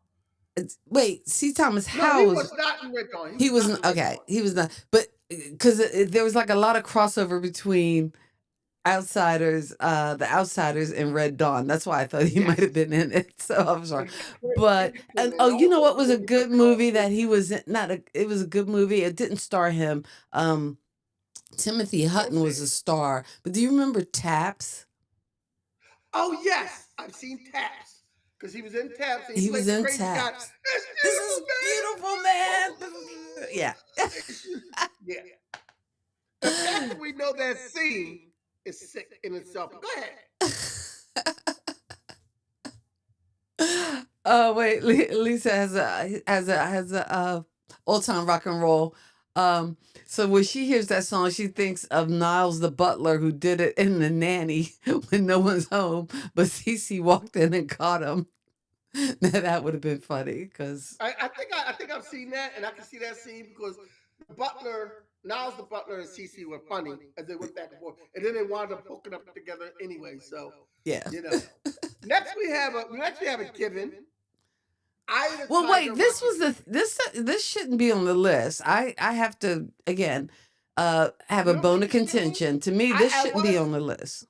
S4: wait, C. Thomas
S5: No, he
S4: Howell
S5: was not in Red Dawn.
S4: he
S5: He was
S4: was
S5: not in Red
S4: okay.
S5: Dawn.
S4: He was not, but because there was like a lot of crossover between Outsiders, The Outsiders, and Red Dawn. That's why I thought he might
S5: Yes.
S4: have been in it. So I'm sorry,
S5: Very
S4: but
S5: cool.
S4: and oh, you know what
S5: Also,
S4: was a
S5: movie
S4: good
S5: with
S4: movie that he was in? Not a. It was a good movie. It didn't star him. Timothy Hutton was a star. But do you remember Taps?
S5: Oh yes, I've seen Taps because he was in Taps and he
S4: He
S5: played
S4: was
S5: the
S4: in
S5: crazy guy.
S4: Taps.
S5: It's
S4: This is beautiful, man. Yeah.
S5: Yeah. The fact that we know that scene is sick in itself. Go ahead.
S4: Oh wait, Lisa has a old time rock and roll. So when she hears that song, she thinks of Niles the butler who did it in The Nanny when no one's home, but Cece walked in and caught him. Now that would have been funny because
S5: I think I've seen that, and I can see that scene because the butler, Niles the butler, and Cece were funny as they went back and forth, and then they wound up hooking up together anyway. So
S4: yeah.
S5: you know. Next we have a given.
S4: Well, wait. This was this shouldn't be on the list. I have to again have
S5: You
S4: a
S5: don't
S4: bone
S5: think
S4: of
S5: it should be?
S4: contention. To me, this
S5: I
S4: shouldn't be
S5: was
S4: on the list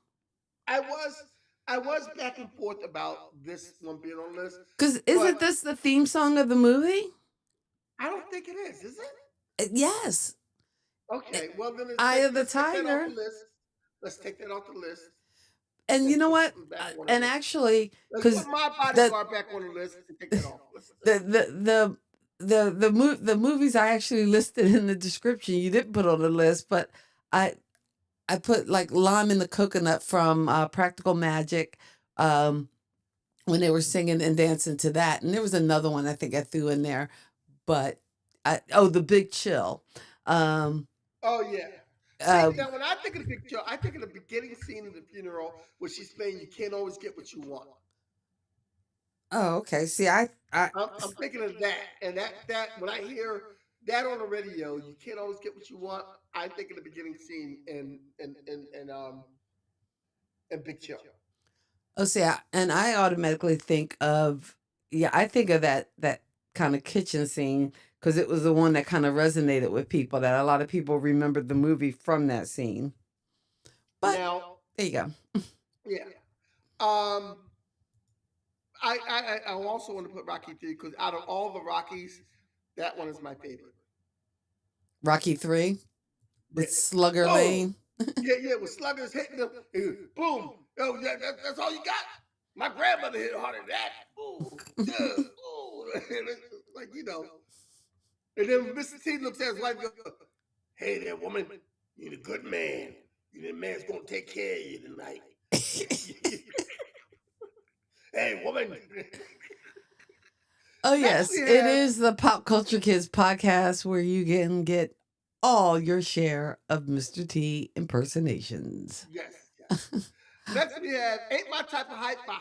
S5: I was back and forth about this one being on the list,
S4: because isn't
S5: but
S4: this the theme song of the movie?
S5: I don't think it is it?
S4: Yes,
S5: Okay, well then
S4: Eye of the
S5: let's take that off
S4: Tiger.
S5: the list. Let's take that off the list
S4: And you
S5: and
S4: know
S5: put
S4: what?
S5: something back on the
S4: And
S5: list.
S4: actually,
S5: Let's
S4: because
S5: put my
S4: the
S5: bodyguard back on the list and take that off.
S4: the movies I actually listed in the description you didn't put on the list, but I I put like Lime in the Coconut from Practical Magic, um, when they were singing and dancing to that, and there was another one I think I threw in there, but The Big Chill. Um,
S5: Oh yeah. See,
S4: uh,
S5: now when I think of the picture, I think of the beginning scene of the funeral where she's playing "You Can't Always Get What You Want."
S4: oh, okay. See, I
S5: I'm thinking of that, and that when I hear that on the radio, "You Can't Always Get What You Want," I think of the beginning scene and Big Chill.
S4: oh, see, and I automatically think of, yeah, I think of that kind of kitchen scene because it was the one that kind of resonated with people. That a lot of people remembered the movie from that scene. But
S5: Now,
S4: there you go.
S5: yeah. Um, I also want to put Rocky 3 because out of all the Rockies, that one is my favorite.
S4: Rocky 3
S5: Yeah.
S4: with Slugger
S5: Boom.
S4: Lane.
S5: Yeah, with sluggers hitting them. Boom. Oh, that's all you got? My grandmother hit harder than that. Ooh, yeah, ooh. Like, you know. And then Mr. T looks at his wife and goes, "Hey there, woman. You're a good man. You're the man's going to take care of you tonight." Hey, woman.
S4: Oh,
S5: Next
S4: yes,
S5: we
S4: it
S5: have,
S4: is the Pop Culture Kids podcast where you can get all your share of Mr. T impersonations.
S5: yes. Next we have "Ain't My Type of Hype" by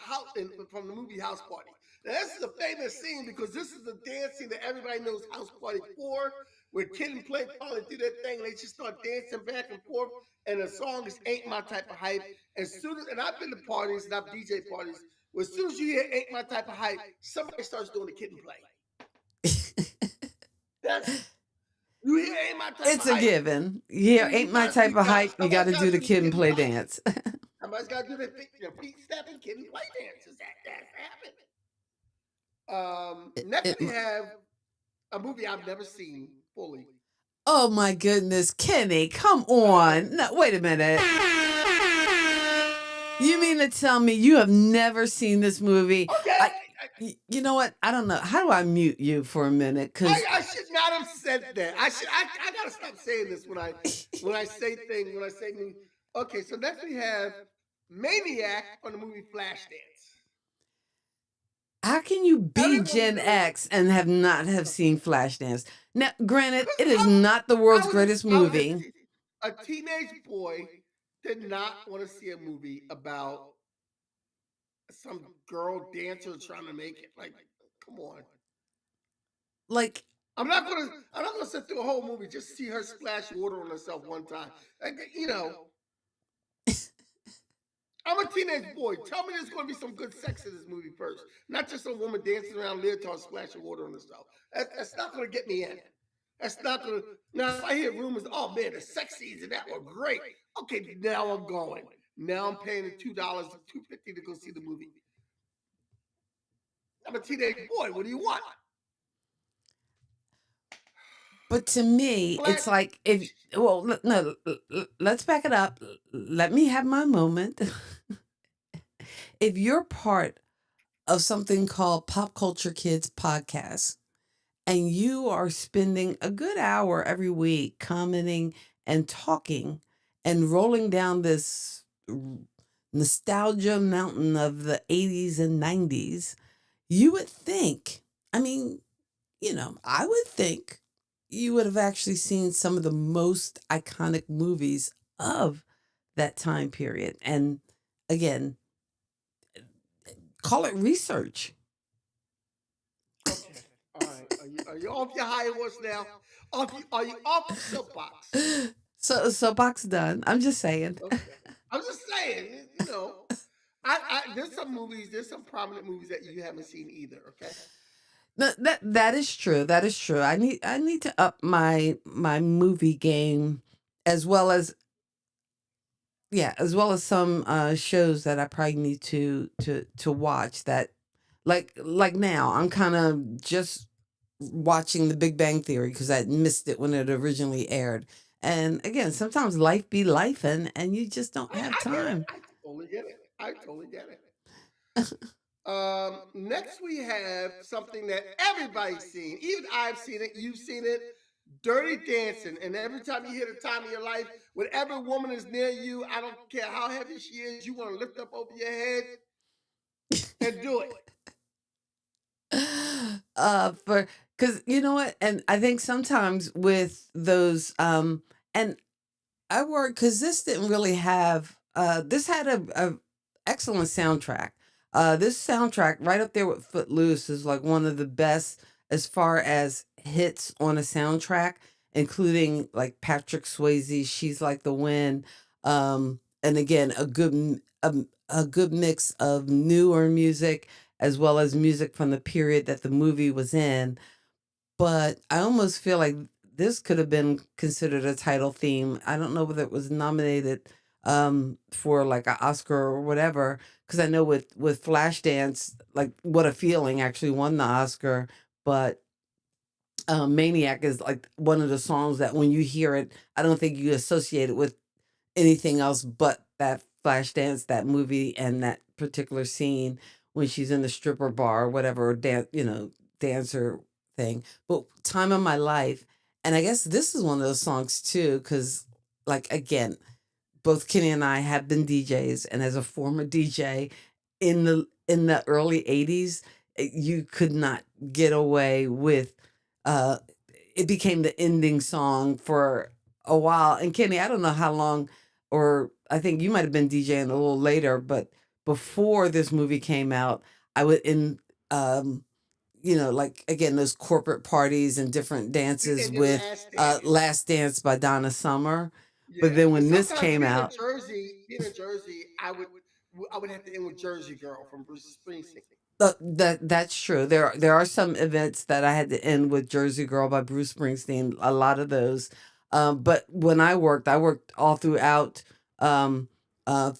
S5: from the movie House Party. Now this is a famous scene because this is the dance scene that everybody knows House Party 4, where Kid and Play finally do their thing. They just start dancing back and forth, and the song is "Ain't My Type of Hype." And I've been to parties and I've DJ parties where as soon as you hear "Ain't My Type of Hype," somebody starts doing the Kid and Play. That's you hear "Ain't My Type
S4: It's
S5: of
S4: a
S5: Hype."
S4: given. Yeah, ain't my type of hype. You got to do the Kid and Play dance.
S5: Somebody's got to do their feet stepping, Kid and Play dances. That's happening. Next we have a movie I've never seen fully.
S4: Oh my goodness, Kenny, come on. No, wait a minute. You mean to tell me you have never seen this movie?
S5: Okay.
S4: You know what? I don't know. How do I mute you for a minute? Because
S5: I should not have said that. I gotta stop saying this when I say things when I say movies. Okay, so next we have Maniac from the movie Flashdance.
S4: How can you be
S5: Everyone
S4: Gen
S5: knows.
S4: X and have seen Flashdance? Now, granted,
S5: Because
S4: it is not the
S5: I
S4: world's
S5: was
S4: greatest
S5: I was
S4: movie.
S5: a teenage boy did not want to see a movie about some girl dancer trying to make it. Like, come on.
S4: Like,
S5: I'm not gonna sit through a whole movie just to see her splash water on herself one time. Like, I'm a teenage boy. Tell me there's gonna be some good sex in this movie first. Not just some woman dancing around leotard splashing water on herself. That's not gonna get me in. That's not gonna now if I hear rumors, oh man, the sex scenes in that were great. Okay, now I'm going. Now I'm paying the $2, $2.50 to go see the movie. I'm a teenage boy. What do you want?
S4: but to me,
S5: Flash.
S4: it's like if well, no, let's back it up. Let me have my moment. If you're part of something called Pop Culture Kids Podcast, and you are spending a good hour every week commenting and talking and rolling down this nostalgia mountain of the 80s and 90s, you would think, I mean, I would think you would have actually seen some of the most iconic movies of that time period. And again, call it research.
S5: Okay. All right. Are you off your high horse now? Are you off the soapbox?
S4: So soapbox done. I'm just saying.
S5: Okay. I'm just saying, there's some prominent movies that you haven't seen either, okay?
S4: That is true. That is true. I need to up my movie game as well as some shows that I probably need to watch that like now I'm kind of just watching The Big Bang Theory because I missed it when it originally aired. And again, sometimes life be life and you just don't have
S5: I get it.
S4: time.
S5: I totally get it. I totally get it. Next we have something that everybody's seen. Even I've seen it. You've seen it. Dirty Dancing. And every time you hear the time of your life, whatever woman is near you, I don't care how heavy she is, you want to lift up over your head and do it.
S4: For because you know what, and I think sometimes with those and I worked because this didn't really have this had a excellent soundtrack. This soundtrack right up there with Footloose is like one of the best as far as hits on a soundtrack, including like Patrick Swayze, She's Like the Wind, and again a good mix of newer music as well as music from the period that the movie was in. But I almost feel like this could have been considered a title theme. I don't know whether it was nominated for like an Oscar or whatever, because I know with Flashdance, like What a Feeling actually won the Oscar, but Maniac is like one of the songs that when you hear it, I don't think you associate it with anything else but that Flashdance, that movie, and that particular scene when she's in the stripper bar or whatever, dancer thing. But Time of My Life, and I guess this is one of those songs too, because like again, both Kenny and I have been DJs, and as a former DJ in the early '80s, you could not get away with. Uh, it became the ending song for a while. And Kenny, I don't know how long, or I think you might have been DJing a little later, but before this movie came out, I would um, like again those corporate parties and different dances
S5: And the
S4: with
S5: last dance.
S4: Last Dance by Donna Summer. But
S5: Yeah.
S4: then
S5: And
S4: when this
S5: sometimes
S4: came out,
S5: Being in Jersey, I would have to end with Jersey Girl from Bruce Springsteen.
S4: that's true. There are some events that I had to end with Jersey Girl by Bruce Springsteen. A lot of those. But when I worked all throughout um, uh,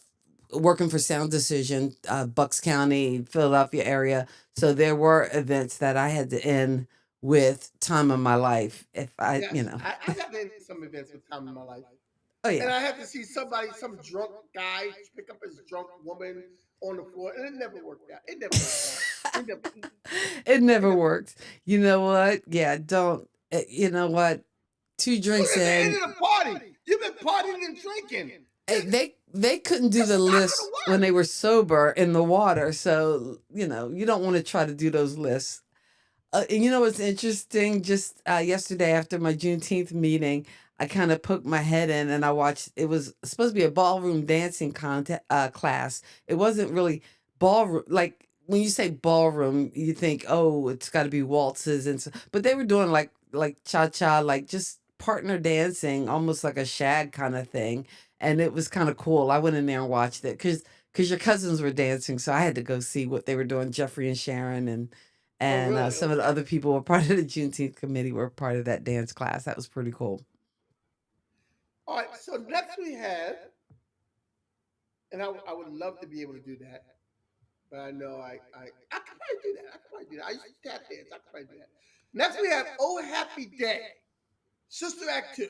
S4: working for Sound Decision, Bucks County, Philadelphia area. So there were events that I had to end with Time of My Life. If
S5: Yes, I got into some events with time in my life.
S4: oh
S5: And
S4: yeah.
S5: I had to see some drunk guy pick up his drunk woman on the floor, and it never worked out. It never worked out. It never,
S4: It
S5: it
S4: never
S5: never.
S4: worked. You know what? Yeah, don't. You know what? Two
S5: Look
S4: drinks
S5: at the end
S4: in.
S5: of the party. You've been partying and drinking.
S4: Hey, they couldn't do
S5: It's
S4: the
S5: not
S4: lists
S5: gonna
S4: when
S5: work.
S4: they were sober in the water. So, you don't want to try to do those lists. And you know what's interesting? Just yesterday after my Juneteenth meeting, I kind of poked my head in and I watched. It was supposed to be a ballroom dancing class. It wasn't really ballroom. Like when you say ballroom, you think, oh, it's got to be waltzes and so. But they were doing like cha cha, like just partner dancing, almost like a shag kind of thing. And it was kind of cool. I went in there and watched it because your cousins were dancing, so I had to go see what they were doing. Jeffrey and Sharon
S5: Oh,
S4: and
S5: really?
S4: some of the
S5: Okay.
S4: other people were part of the Juneteenth committee were part of that dance class. That was pretty cool.
S5: All right. So next we have, and I would love to be able to do that, but I know I could probably do that. I could probably do that. I used to tap dance. I could probably do that. Next we have "Oh Happy Day," Sister Act 2.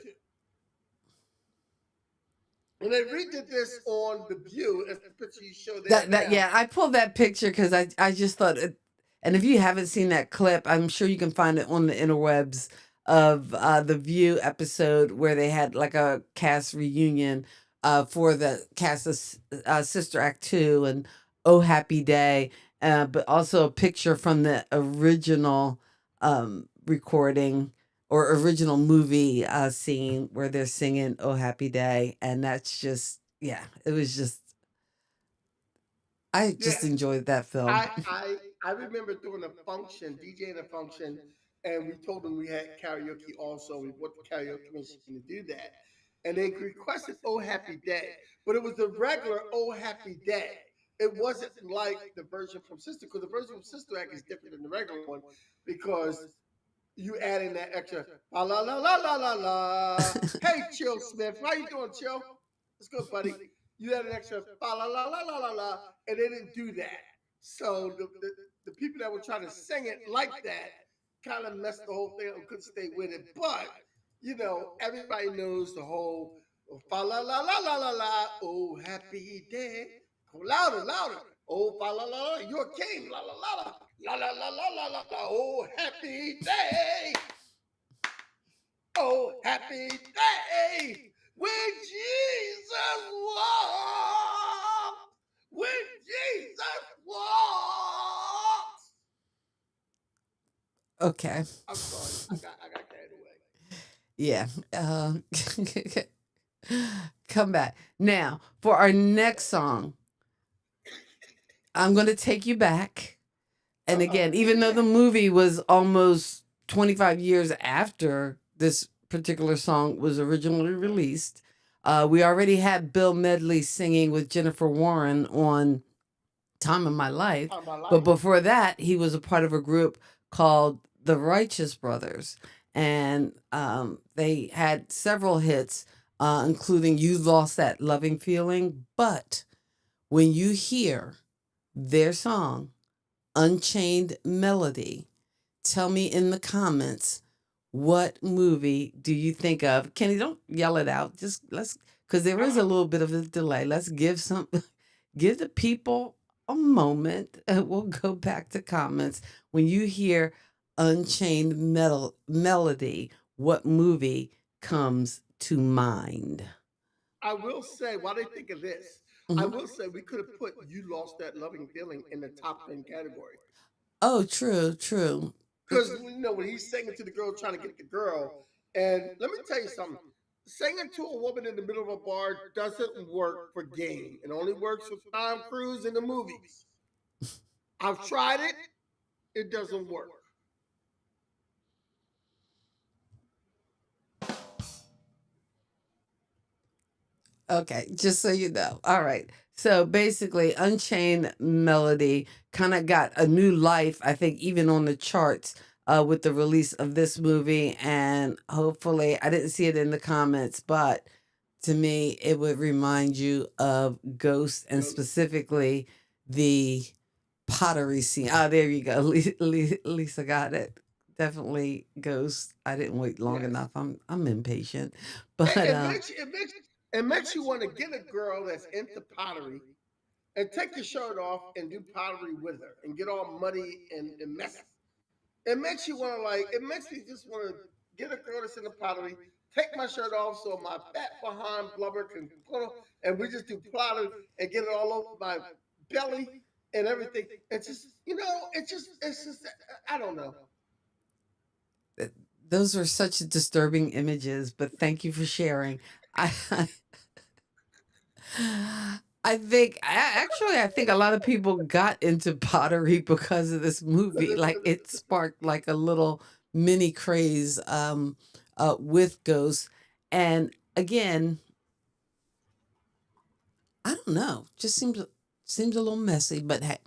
S5: And they redid this on The View as the picture you show there
S4: That
S5: now.
S4: yeah, I pulled that picture because I just thought it, and if you haven't seen that clip, I'm sure you can find it on the interwebs of the View episode where they had like a cast reunion for the cast of Sister Act 2 and Oh Happy Day, but also a picture from the original recording or original movie scene where they're singing Oh Happy Day, and that's just yeah, it was just I
S5: Yeah,
S4: just enjoyed that film.
S5: I remember doing a function, DJing a function, and we told them we had karaoke also. We bought the karaoke machine to do that. And they requested Oh Happy Day, but it was the regular Oh Happy Day. It wasn't like the version from Sister, because the version from Sister Act is different than the regular one because you add in that extra la la la la la la la. Hey, Chill Smith, how you doing, Chill? It's good, buddy. You had an extra la la la la la la la, and they didn't do that. So the people that were trying to sing it like that kind of messed the whole thing up and couldn't stay with it. But everybody knows the whole fa la la la la la la. Oh, happy day. Go louder, louder. Oh, fa la la la. You're a king. La la la la. La la la la la la la. Oh, happy day. Oh, happy day. When Jesus walked. When Jesus walked.
S4: Okay.
S5: I'm sorry. I got carried away.
S4: Yeah. Come back. Now, for our next song, I'm going to take you back. And again,
S5: Take
S4: even
S5: me
S4: though the
S5: back.
S4: movie was almost 25 years after this particular song was originally released, we already had Bill Medley singing with Jennifer Warren on Time of My Life.
S5: Time of my
S4: But
S5: life.
S4: before that, he was a part of a group called the Righteous Brothers. And they had several hits, including You Lost That Loving Feeling. But when you hear their song, Unchained Melody, tell me in the comments, what movie do you think of? Kenny, don't yell it out. Just let's, because there is a little bit of a delay. Let's give the people a moment. And we'll go back to comments. When you hear Unchained Melody, what movie comes to mind?
S5: I will say, while they think of this, I
S4: Mhm.
S5: will say we could have put "You Lost That Loving Feeling" in the top 10 category.
S4: Oh, true, true.
S5: Because when he's singing to the girl, trying to get the girl, and let me tell you something: singing to a woman in the middle of a bar doesn't work for game. It only works for Tom Cruise in the movies. I've tried it; it doesn't work.
S4: Okay, just so you know. All right. So basically, Unchained Melody kind of got a new life, I think, even on the charts with the release of this movie. And hopefully, I didn't see it in the comments, but to me, it would remind you of Ghost and
S5: Ghost.
S4: specifically the pottery scene. Ah, there you go. Lisa got it. Definitely Ghost. I didn't wait long
S5: Yes.
S4: enough. I'm impatient, but
S5: It makes you want to get a girl that's into pottery and take your shirt off and do pottery with her and get all muddy and messy. It makes you want to it makes me just want to get a girl that's into pottery, take my shirt off so my fat behind blubber can put on, and we just do plotter and get it all over my belly and everything. It's just, it's just, I don't know.
S4: Th- Those were such disturbing images, but thank you for sharing. I I think a lot of people got into pottery because of this movie. Like it sparked like a little mini craze with ghosts. And again, I don't know, just seems a little messy, but hey,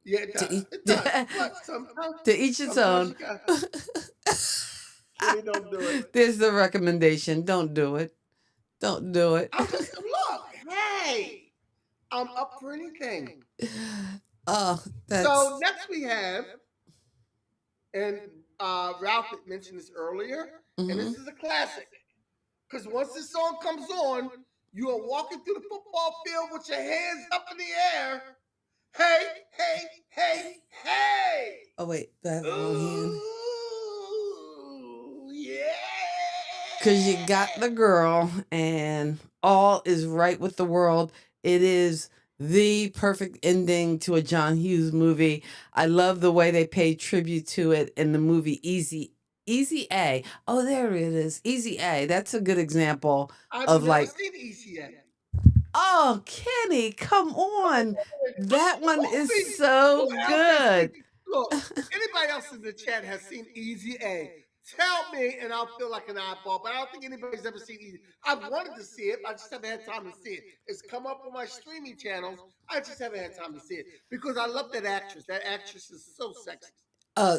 S5: Yeah, it
S4: to
S5: does.
S4: each
S5: It does. But sometimes,
S4: to each its
S5: sometimes
S4: own.
S5: you got, Kenny, don't do it.
S4: There's the recommendation. Don't do it. Don't do it.
S5: I'm just look. Hey, I'm up for anything.
S4: Oh,
S5: So
S4: that's
S5: next we have, and Ralph had mentioned this earlier, and
S4: mhm.
S5: this is a classic. Because once this song comes on, you are walking through the football field with your hands up in the air. Hey, hey, hey, hey!
S4: Oh wait, do I have the wrong hand?
S5: Ooh, yeah!
S4: Cause you got the girl, and all is right with the world. It is the perfect ending to a John Hughes movie. I love the way they paid tribute to it in the movie Easy A. Oh, there it is. Easy A. That's a good example
S5: I've
S4: of
S5: never
S4: like,
S5: seen ECA.
S4: oh, Kenny, come on. That one is
S5: Who
S4: so
S5: else has seen?
S4: good.
S5: Look, if anybody else in the chat has seen Easy A, tell me, and I'll feel like an eyeball. But I don't think anybody's ever seen Easy. I've wanted to see it, but I just haven't had time to see it. It's come up on my streaming channels. I just haven't had time to see it because I love that actress. That actress is so sexy.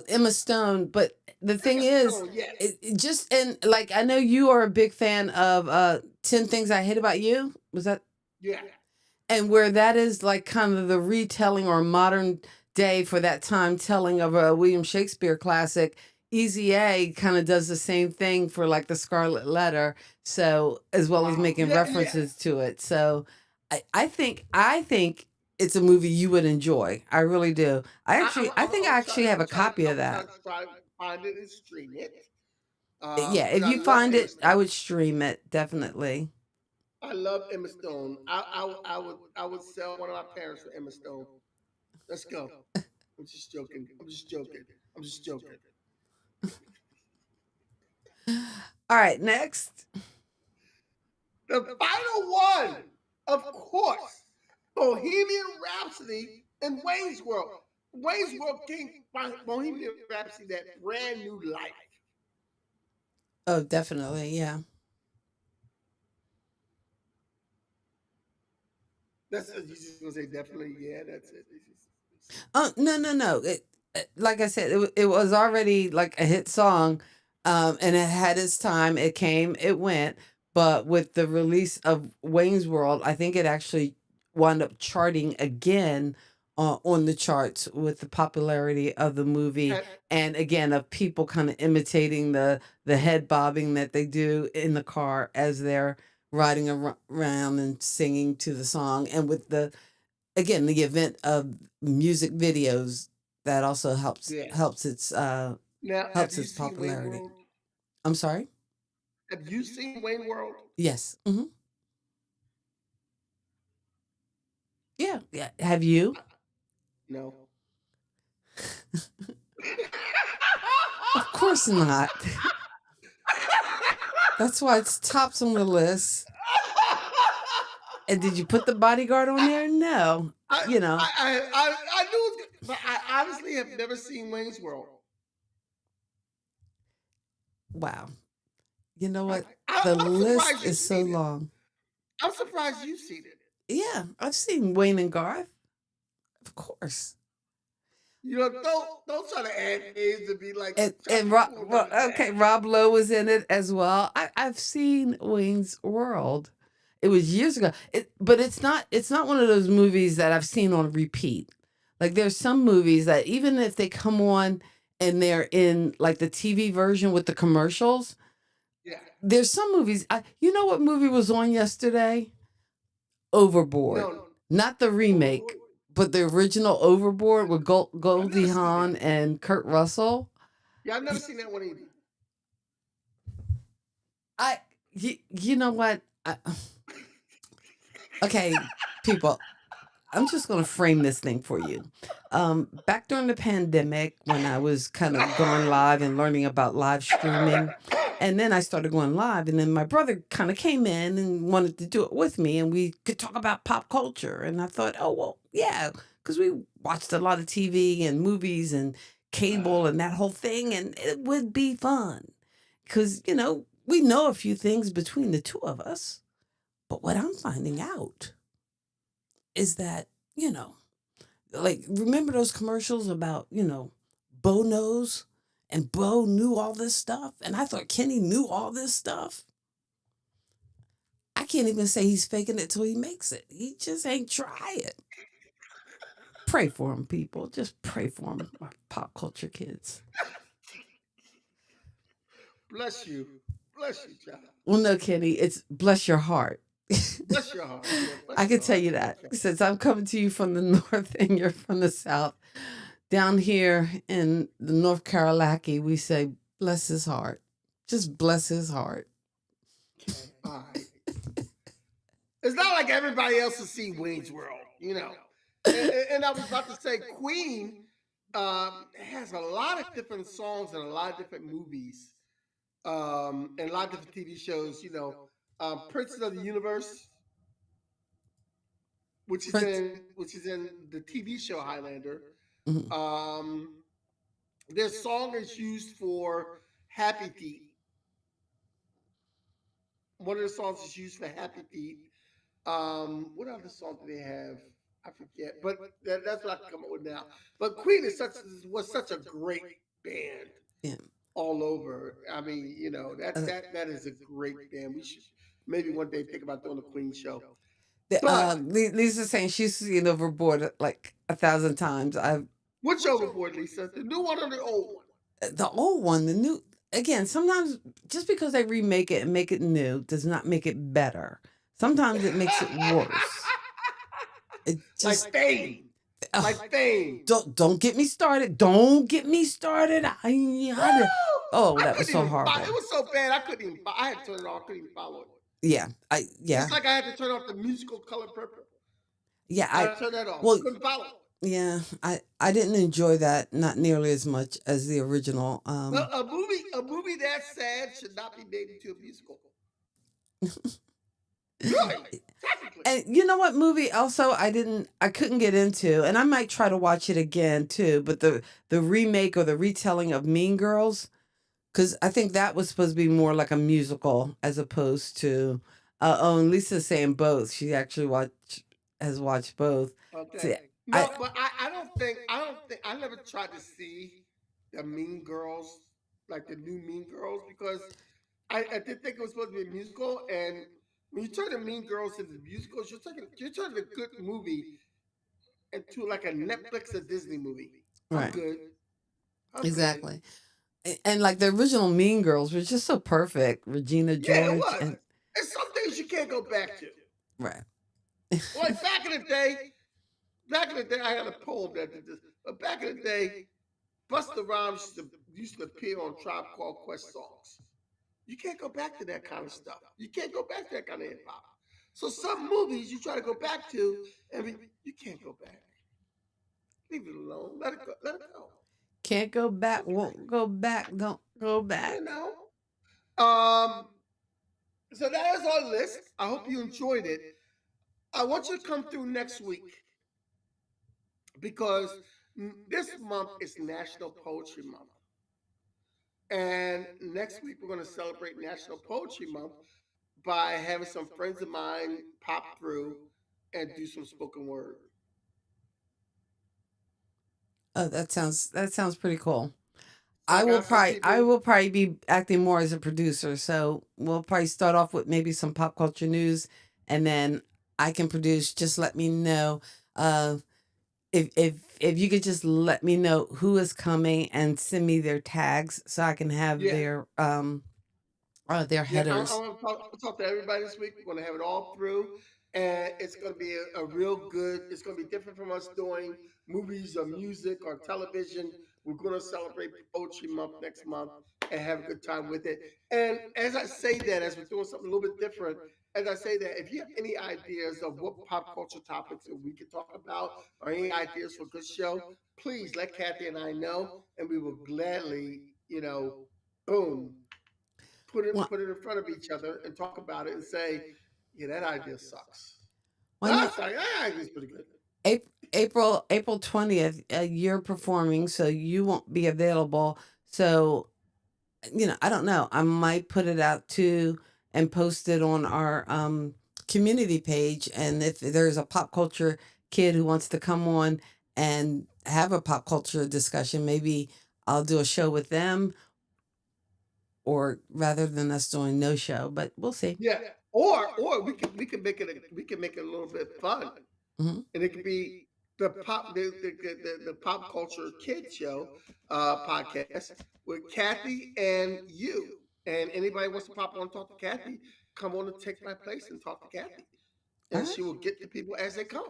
S4: Emma Stone, but the thing
S5: Emma
S4: is,
S5: Stone, yes,
S4: it just and like I know you are a big fan of 10 Things I Hate About You. Was that
S5: yeah.
S4: and where that is like kind of the retelling or modern day for that time telling of a William Shakespeare classic. Easy A kind of does the same thing for like the Scarlet Letter, so as well as
S5: Wow.
S4: making
S5: Yeah, yeah.
S4: references to it. So I think it's a movie you would enjoy. I really do. I think I actually have a copy of
S5: I'm
S4: that.
S5: trying to find it and stream it.
S4: Yeah,
S5: Because
S4: if
S5: I
S4: you
S5: love
S4: find
S5: Emma
S4: it, I
S5: Stone.
S4: would stream it definitely.
S5: I love Emma Stone. I would sell one of my parents for Emma Stone. Let's go. I'm just joking. I'm just joking. I'm just joking.
S4: All right, next.
S5: The final one, of course, Bohemian Rhapsody and Wayne's World. Wayne's World gave Bohemian Rhapsody that brand new life.
S4: Oh, definitely, yeah.
S5: That's you just gonna say definitely. Yeah, that's it.
S4: Oh, no, no, no. Like I said, it was already like a hit song, and it had its time. It came, it went. But with the release of Wayne's World, I think it actually wound up charting again on the charts with the popularity of the movie,
S5: And,
S4: and again of people kind of imitating the head bobbing that they do in the car as they're riding around and singing to the song, and with the again the event of music videos that also
S5: yes. Now, have
S4: helps
S5: you
S4: its
S5: seen Wayne
S4: popularity.
S5: World?
S4: I'm sorry.
S5: Have you seen Wayne World?
S4: Yes. Yeah, yeah, have you?
S5: No.
S4: Of course not. That's why it's tops on the list. And did you put the bodyguard on there? No.
S5: I,
S4: You know,
S5: I knew it was good, but I honestly have never seen Wayne's World.
S4: wow. You know
S5: I,
S4: what, the
S5: I'm
S4: list
S5: surprised you've
S4: is so
S5: seen it.
S4: long.
S5: I'm surprised you've seen it.
S4: Yeah, I've seen Wayne and Garth, of course.
S5: You know, don't try to add names and be like try to
S4: And
S5: be cool and everything.
S4: Okay, Rob Lowe was in it as well. I've seen Wayne's World. It was years ago. But it's not one of those movies that I've seen on repeat. Like there's some movies that even if they come on and they're in like the TV version with the commercials,
S5: Yeah.
S4: there's some movies. You know what movie was on yesterday? Overboard.
S5: No.
S4: Not the
S5: Overboard.
S4: remake, but the original Overboard with
S5: I've never
S4: Goldie
S5: seen that.
S4: Hawn and Kurt Russell.
S5: Yeah, I've never seen that one either.
S4: You know what? Okay, people, I'm just going to frame this thing for you. Back during the pandemic, when I was kind of going live and learning about live streaming, and then I started going live, and then my brother kind of came in and wanted to do it with me, and we could talk about pop culture. And I thought, oh, well, yeah, because we watched a lot of TV and movies and cable and that whole thing, and it would be fun. Because, we know a few things between the two of us. But what I'm finding out is that, you know, like, remember those commercials about, Bo knows and Bo knew all this stuff? And I thought Kenny knew all this stuff. I can't even say he's faking it till he makes it. He just ain't try it. Pray for him, people. Just pray for him, my pop culture kids.
S5: Bless you. Bless you, child.
S4: Well, no, Kenny, it's bless your heart.
S5: Bless your heart. Yeah, bless
S4: I
S5: your
S4: can tell
S5: heart.
S4: you that
S5: Okay.
S4: since I'm coming to you from the north and you're from the south. Down here in the North Carolina, we say, bless his heart. Just bless his heart.
S5: All right. It's not like everybody else has seen Wayne's World, you know. And I was about to say, Queen has a lot of different songs and a lot of different movies, and a lot of different TV shows. You know, Prince of the Universe,
S4: Prince.
S5: which is in the TV show Highlander.
S4: Mhm.
S5: Their song is used for Happy Feet. One of the songs is used for Happy Feet. What other song do they have? I forget, but that's what I can come up with now. But Queen was such a great band
S4: Yeah.
S5: all over. I mean, you know
S4: Uh,
S5: that is a great band. We should maybe one day think about doing a Queen show.
S4: the,
S5: But
S4: Lisa's saying she's seen Overboard like 1,000 times.
S5: which overboard, Lisa? The new one or the old one?
S4: The old one, the new. Again, sometimes just because they remake it and make it new does not make it better. Sometimes it makes it worse. It just
S5: Like Fame.
S4: ugh,
S5: Like Fame.
S4: don't get me started. Don't get me started. Oh,
S5: I
S4: that was
S5: couldn't
S4: so
S5: even follow.
S4: horrible.
S5: It was so bad. I couldn't even. I had to turn it off. I couldn't even follow it.
S4: Yeah,
S5: Just like I had to turn off the musical Color Purple.
S4: yeah,
S5: I had to turn that off.
S4: well,
S5: Couldn't follow it.
S4: yeah, I didn't enjoy that not nearly as much as the original.
S5: Well, a movie that sad should not be made into a musical. Really, technically.
S4: And you know what movie also I couldn't get into, and I might try to watch it again too, but the remake or the retelling of Mean Girls, because I think that was supposed to be more like a musical as opposed to and Lisa's saying both. She actually has watched both. See,
S5: Okay.
S4: I
S5: No, but I don't think I never tried to see the Mean Girls, like the new Mean Girls, because I did think it was supposed to be a musical, and when you turn the Mean Girls into musicals, you're turning a good movie into like a Netflix or Disney movie. I'm
S4: right,
S5: good. I'm good.
S4: exactly. And like the original Mean Girls was just so perfect. Regina
S5: Yeah, it
S4: George
S5: was.
S4: and
S5: And some things you can't go back to.
S4: right.
S5: Like back in the day, I had a poem that did this. But back in the day, Busta Rhymes used to appear on Tribe Called Quest songs. You can't go back to that kind of stuff. You can't go back to that kind of hip hop. So some movies you try to go back to, you can't go back. Leave it alone. Let it go. Let it go.
S4: Can't go back,
S5: Okay.
S4: won't go back, don't go
S5: You
S4: back.
S5: know. Um. So that is our list. I hope you enjoyed it. I want you to come through next week because this month is National Poetry Month. And next week, we're going to celebrate National Poetry Month by having some friends of mine pop through and do some spoken word.
S4: Oh, that sounds pretty cool.
S5: So I got some
S4: I
S5: people.
S4: will probably be acting more as a producer. So we'll probably start off with maybe some pop culture news, and then I can produce. Just let me know. Uh, if you could just let me know who is coming and send me their tags so I can have
S5: Yeah,
S4: their
S5: yeah.
S4: headers.
S5: I'm gonna talk to everybody this week. We're gonna have it all through, and it's gonna be a real good. It's gonna be different from us doing movies or music or television. We're gonna celebrate Poetry Month next month, and have a good time with it. And as I say that, as we're doing something a little bit different, as I say that, if you have any ideas of what pop culture topics that we could talk about, or any ideas for a good show, please let Kathy and I know, and we will gladly, boom,
S4: Well,
S5: put it in front of each other and talk about it and say, yeah, that idea sucks.
S4: why not?
S5: That's like, that idea's pretty good.
S4: April 20th, you're performing, so you won't be available. So, I don't know. I might put it out too and post it on our community page. And if there's a pop culture kid who wants to come on and have a pop culture discussion, maybe I'll do a show with them, or rather than us doing no show, but we'll see.
S5: Yeah. Or we can make it a little bit fun.
S4: Hmm.
S5: And it could be the pop culture kid show podcast with Kathy and you. And anybody wants to pop on and talk to Kathy, come on and take my place and talk to Kathy.
S4: All
S5: And
S4: right.
S5: she will get the people as they come.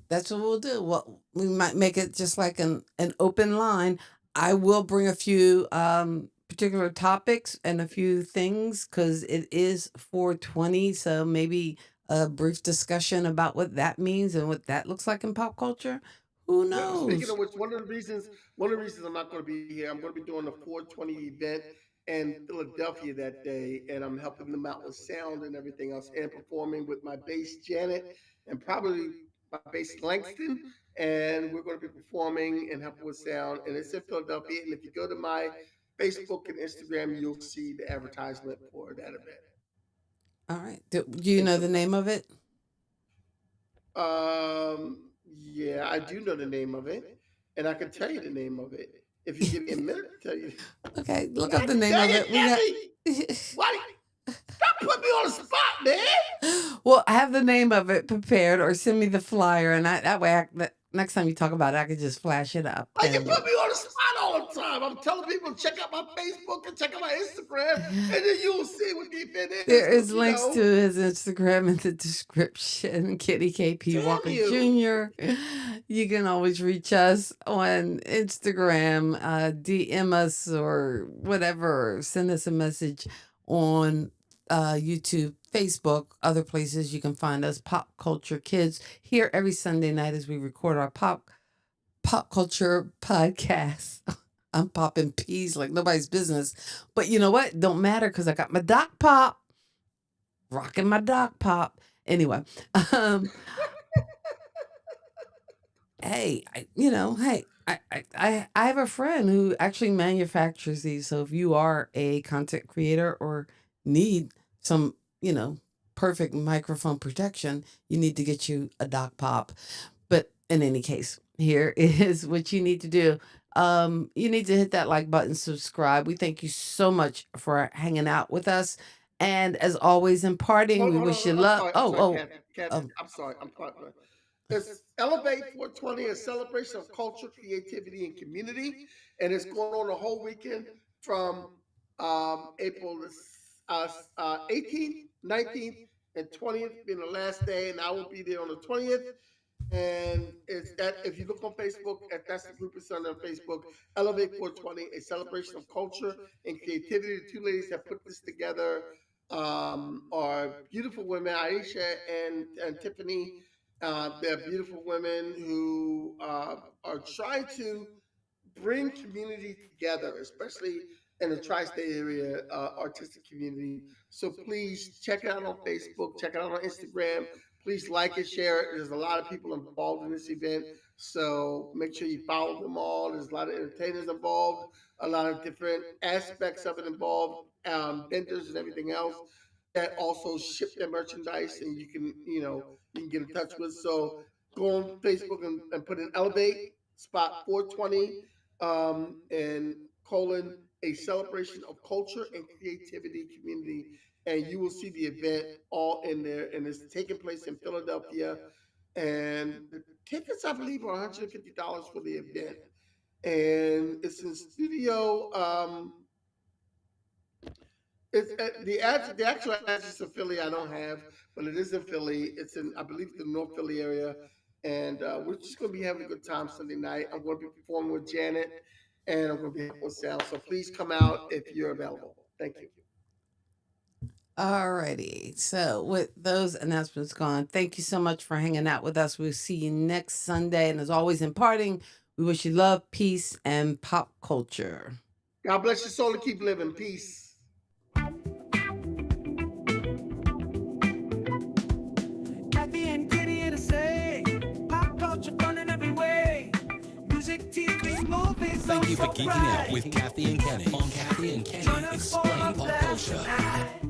S4: That's what we'll do. Well, we might make it just like an open line. I will bring a few particular topics and a few things because it is 420. So maybe a brief discussion about what that means and what that looks like in pop culture. Who
S5: Yeah. Speaking
S4: knows?
S5: of which, one of the reasons I'm not going to be here, I'm going to be doing a 420 event in Philadelphia that day, and I'm helping them out with sound and everything else, and performing with my bass Janet and probably my bass Langston, and we're going to be performing and helping with sound, and it's in Philadelphia. And if you go to my Facebook and Instagram, you'll see the advertisement for that event
S4: All right. Do you
S5: in
S4: know the
S5: Philadelphia.
S4: name of it?
S5: Yeah, I do know the name of it, and I can tell you the name of it if you give me a minute to tell you.
S4: Okay, look up
S5: God
S4: the name
S5: dang
S4: of
S5: it,
S4: it. We got.
S5: Kathy! Why? Stop putting me on the spot, man.
S4: Well, have the name of it prepared, or send me the flyer, and that way, next time you talk about it, I could just flash it up.
S5: Why you
S4: And
S5: put me on the spot all the time? I'm telling people to check out my Facebook and check out my Instagram, and then you'll see what the event is.
S4: there
S5: Because
S4: is links to his Instagram in the description. Kitty KP
S5: damn
S4: Walker
S5: you.
S4: Jr. You can always reach us on Instagram, DM us or whatever, or send us a message on YouTube, Facebook, other places you can find us. Pop Culture Kids here every Sunday night as we record our pop culture podcast. I'm popping peas like nobody's business. But you know what? Don't matter because I got my Doc Pop. Rocking my Doc Pop. Anyway, um, hey, I have a friend who actually manufactures these. So if you are a content creator or need some, perfect microphone protection, you need to get you a Doc Pop. But in any case, here is what you need to do. You need to hit that like button, subscribe. We thank you so much for hanging out with us. And as always, in parting, we
S5: Hold on,
S4: wish
S5: hold
S4: you
S5: on. I'm
S4: luck.
S5: sorry. I'm sorry,
S4: Oh,
S5: Kathy. Kathy,
S4: oh,
S5: I'm sorry. I'm sorry. It's Elevate 420, a celebration of culture, creativity, and community. And it's going on the whole weekend from April 18th, 19th, and 20th being the last day. And I will be there on the 20th. And it's that if you look on Facebook, that's the group it's under on Facebook, Elevate 420, a celebration of culture and creativity. The two ladies that put this together are beautiful women, Aisha and Tiffany. They're beautiful women who are trying to bring community together, especially in the tri-state area artistic community. So please check it out on Facebook, check it out on Instagram. Please like and share it. There's a lot of people involved in this event, so make sure you follow them all. There's a lot of entertainers involved, a lot of different aspects of it involved, vendors and everything else that also ship their merchandise, and you can get in touch with. So go on Facebook and put in Elevate Spot 420 and colon a celebration of culture and creativity community, and you will see the event all in there, and it's taking place in Philadelphia. And the tickets, I believe, are $150 for the event, and it's in studio. It's the actual address of Philly I don't have, but it is in Philly. It's in, I believe, the North Philly area, and we're just going to be having a good time Sunday night. I'm going to be performing with Janet, and I'm going to be helping sell. So please come out if you're available. Thank you.
S4: Alrighty. So with those announcements gone, thank you so much for hanging out with us. We'll see you next Sunday. And as always, in parting, we wish you love, peace, and pop culture.
S5: God bless your soul and keep living. Peace.
S1: Kathy and Kenny here to say, pop culture fun in every way. Music, TV, movies,
S3: Thank you for
S1: also
S3: geeking
S1: bright.
S3: out with Kathy and Kenny on Kathy and
S1: Join
S3: Kenny
S1: us for
S3: Explain
S1: a
S3: Pop
S1: blast
S3: Culture.
S1: tonight.